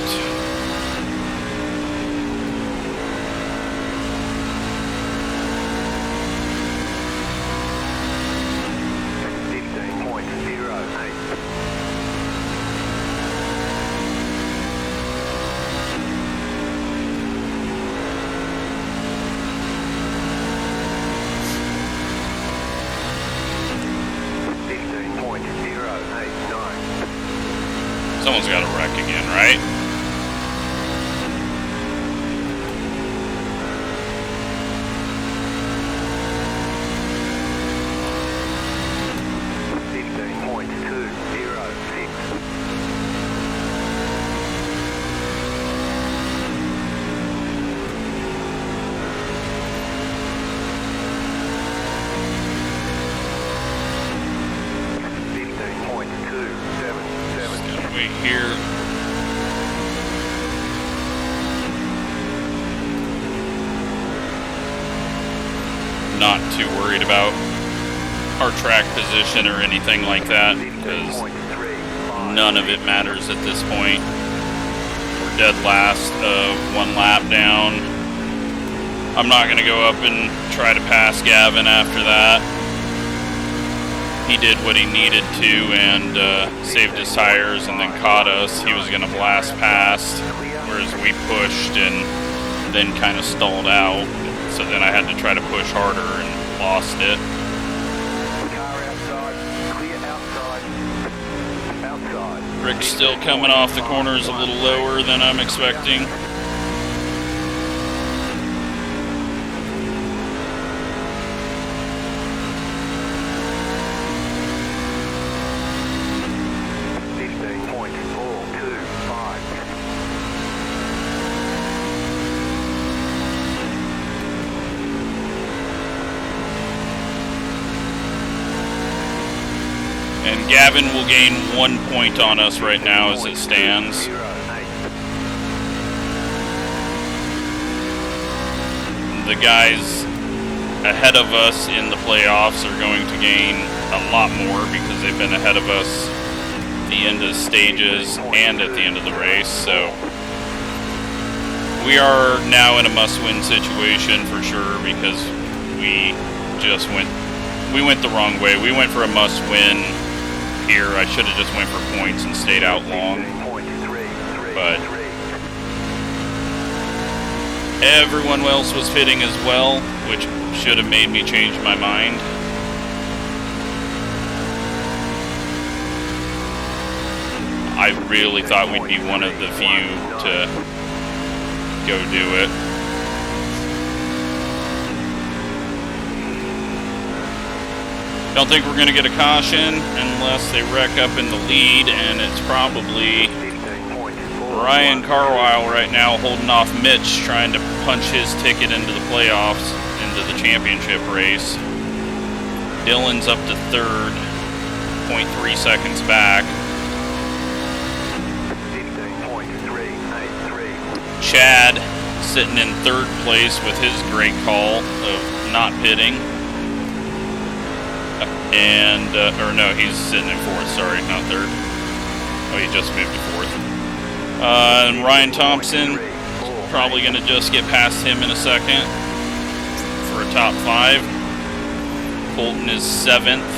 Someone's got to wreck again, right? Here. Not too worried about our track position or anything like that, because none of it matters at this point. We're dead last of 1 lap down. I'm not going to go up and try to pass Gavin after that. He did what he needed to and saved his tires and then caught us. He was going to blast past, whereas we pushed and then kind of stalled out. So then I had to try to push harder and lost it. Rick's still coming off the corners a little lower than I'm expecting. And Gavin will gain 1 point on us right now as it stands. The guys ahead of us in the playoffs are going to gain a lot more because they've been ahead of us at the end of stages and at the end of the race. So we are now in a must-win situation for sure because we went the wrong way. We went for a must-win here. I should have just went for points and stayed out long, but everyone else was pitting as well, which should have made me change my mind. I really thought we'd be one of the few to go do it. Don't think we're going to get a caution unless they wreck up in the lead, and it's probably Ryan Carlisle right now holding off Mitch, trying to punch his ticket into the playoffs, into the championship race. Dylan's up to third, 0.3 seconds back. Chad sitting in third place with his great call of not pitting. And, or no, he's sitting in fourth, sorry, not third. Oh, he just moved to fourth. And Ryan Thompson, probably going to just get past him in a second for a top 5. Colton is 7th.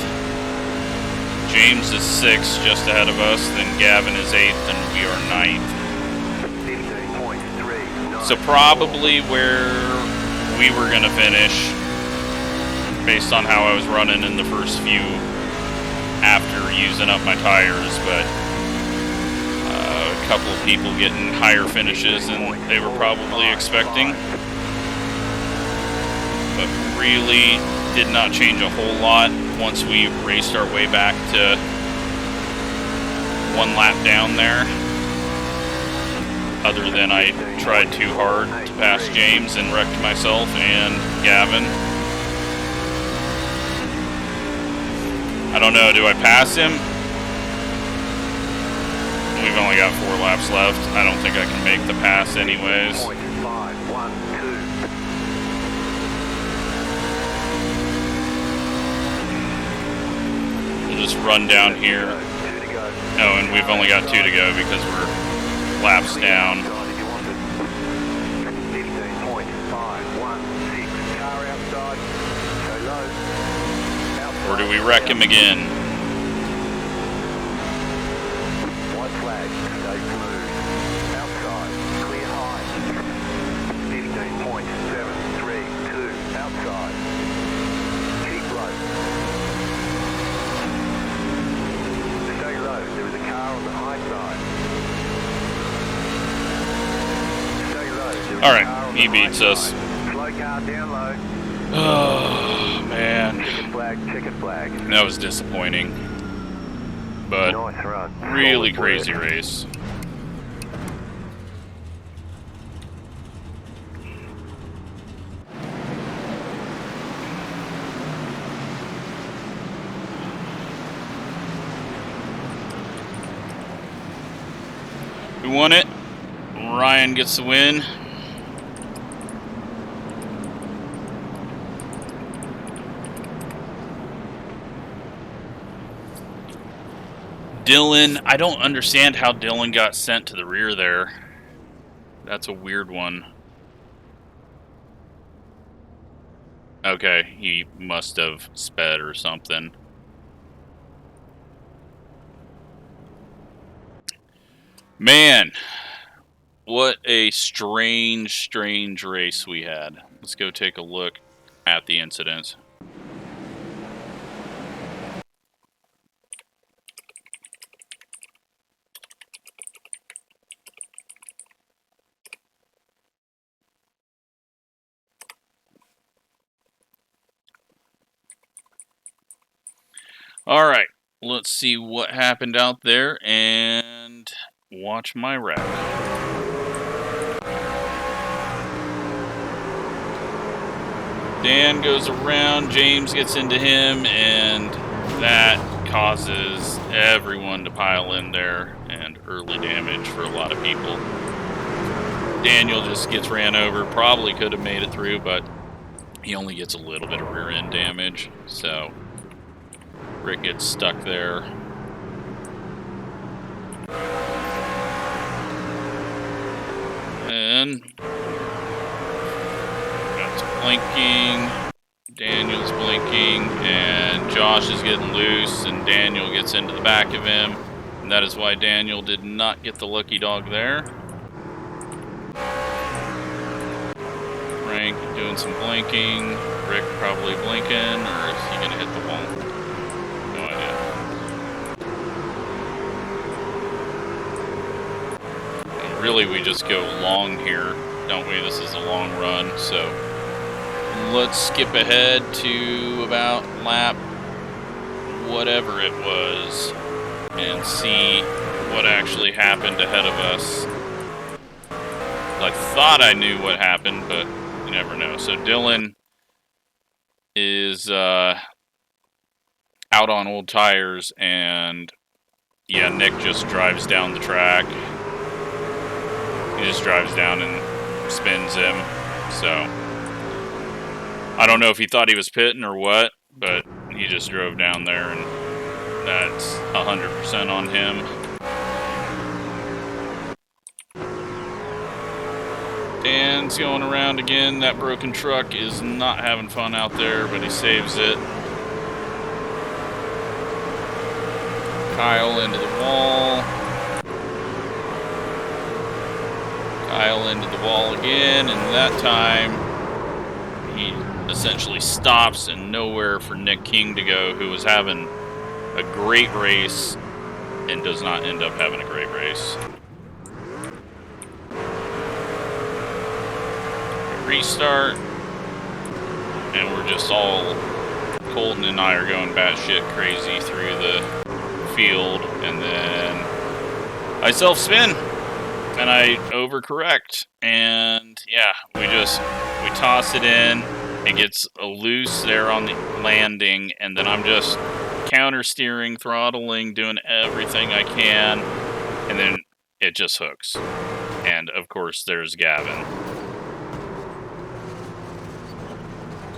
James is 6th, just ahead of us. Then Gavin is 8th, and we are 9th. So probably where we were going to finish, based on how I was running in the first few after using up my tires, but a couple of people getting higher finishes than they were probably expecting. But really did not change a whole lot once we raced our way back to 1 lap down there. Other than I tried too hard to pass James and wrecked myself and Gavin. I don't know, do I pass him? We've only got 4 laps left. I don't think I can make the pass anyways. We'll just run down here. Oh, and we've only got 2 to go because we're laps down. Or do we wreck him again? White flag, stay smooth. Outside, clear high. 15.732, outside. Keep low. Stay low, there is a car on the high side. Stay low. Alright, he beats us. Slow car down low. Oh, man. Ticket flag. That was disappointing. But Nice run. really crazy race. We won it. Ryan gets the win. Dylan, I don't understand how Dylan got sent to the rear there. That's a weird one. Okay, he must have sped or something. Man, what a strange race we had. Let's go take a look at the incidents. All right, let's see what happened out there and watch my wrap. Dan goes around, James gets into him, and that causes everyone to pile in there, and early damage for a lot of people. Daniel just gets ran over, probably could have made it through, but he only gets a little bit of rear end damage, so Rick gets stuck there. And got some blinking, Daniel's blinking, and Josh is getting loose, and Daniel gets into the back of him, and that is why Daniel did not get the lucky dog there. Frank doing some blinking, Rick probably blinking, or is he gonna hit the wall? No idea. And really, we just go long here, don't we? This is a long run, so let's skip ahead to about lap whatever it was and see what actually happened ahead of us. I thought I knew what happened, but you never know. So Dylan is out on old tires, and yeah, Nick just drives down the track. He just drives down and spins him. So I don't know if he thought he was pitting or what, but he just drove down there, and that's 100% on him. Dan's going around again. That broken truck is not having fun out there, but he saves it. Kyle into the wall. Kyle into the wall again, and that time he essentially stops and nowhere for Nick King to go, who was having a great race and does not end up having a great race. Restart, and we're just all, Colton and I are going batshit crazy through the field, and then I self-spin, and I overcorrect, and yeah, we toss it in, it gets loose there on the landing, and then I'm just counter-steering, throttling, doing everything I can, and then it just hooks, and of course there's Gavin.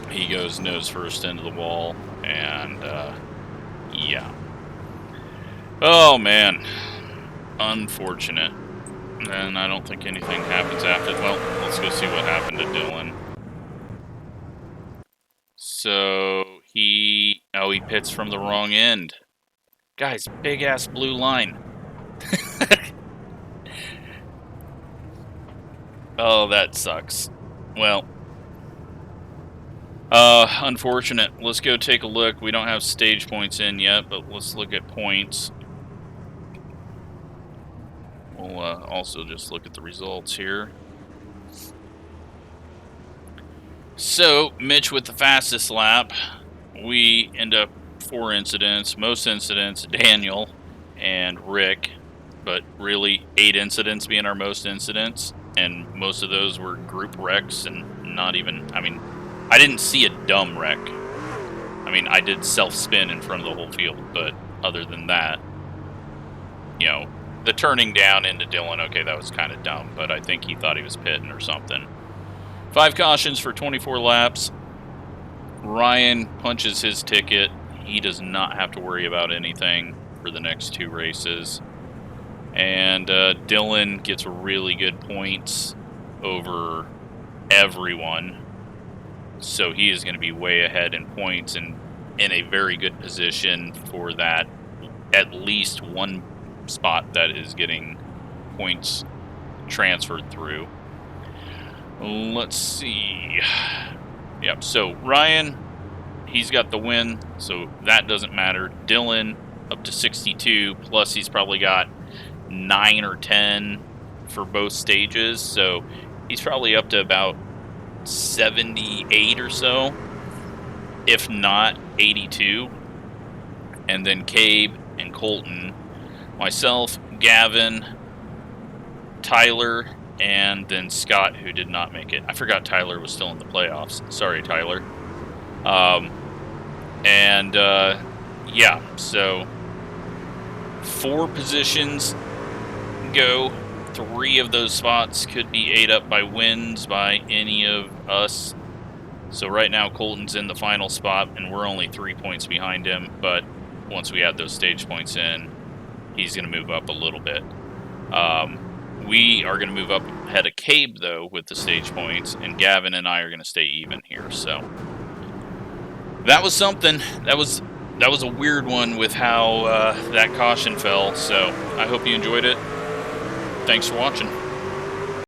He goes nose first into the wall, and yeah. Oh man, unfortunate. And I don't think anything happens after. Well, let's go see what happened to Dylan. So he pits from the wrong end. Guys, big ass blue line. Oh, that sucks. Well. Unfortunate. Let's go take a look. We don't have stage points in yet, but let's look at points. We'll also just look at the results here. So, Mitch with the fastest lap. We end up 4 incidents. Most incidents, Daniel and Rick, but really 8 incidents being our most incidents, and most of those were group wrecks and not even, I didn't see a dumb wreck. I did self-spin in front of the whole field, but other than that, you know, the turning down into Dylan, okay, that was kind of dumb, but I think he thought he was pitting or something. 5 cautions for 24 laps. Ryan punches his ticket. He does not have to worry about anything for the next 2 races. And Dylan gets really good points over everyone. So he is going to be way ahead in points and in a very good position for that at least one spot that is getting points transferred through. Let's see. Yep, so Ryan, he's got the win, so that doesn't matter. Dylan up to 62, plus he's probably got 9 or 10 for both stages, so he's probably up to about 78 or so, if not 82. And then Cabe and Colton, myself, Gavin, Tyler, and then Scott, who did not make it. I forgot Tyler was still in the playoffs. Sorry, Tyler. Yeah, so 4 positions go. 3 of those spots could be ate up by wins by any of us. So right now Colton's in the final spot, and we're only 3 points behind him, but once we add those stage points in, he's going to move up a little bit. We are going to move up ahead of Cabe, though, with the stage points, and Gavin and I are going to stay even here. So that was something. That was a weird one with how that caution fell. So I hope you enjoyed it. Thanks for watching.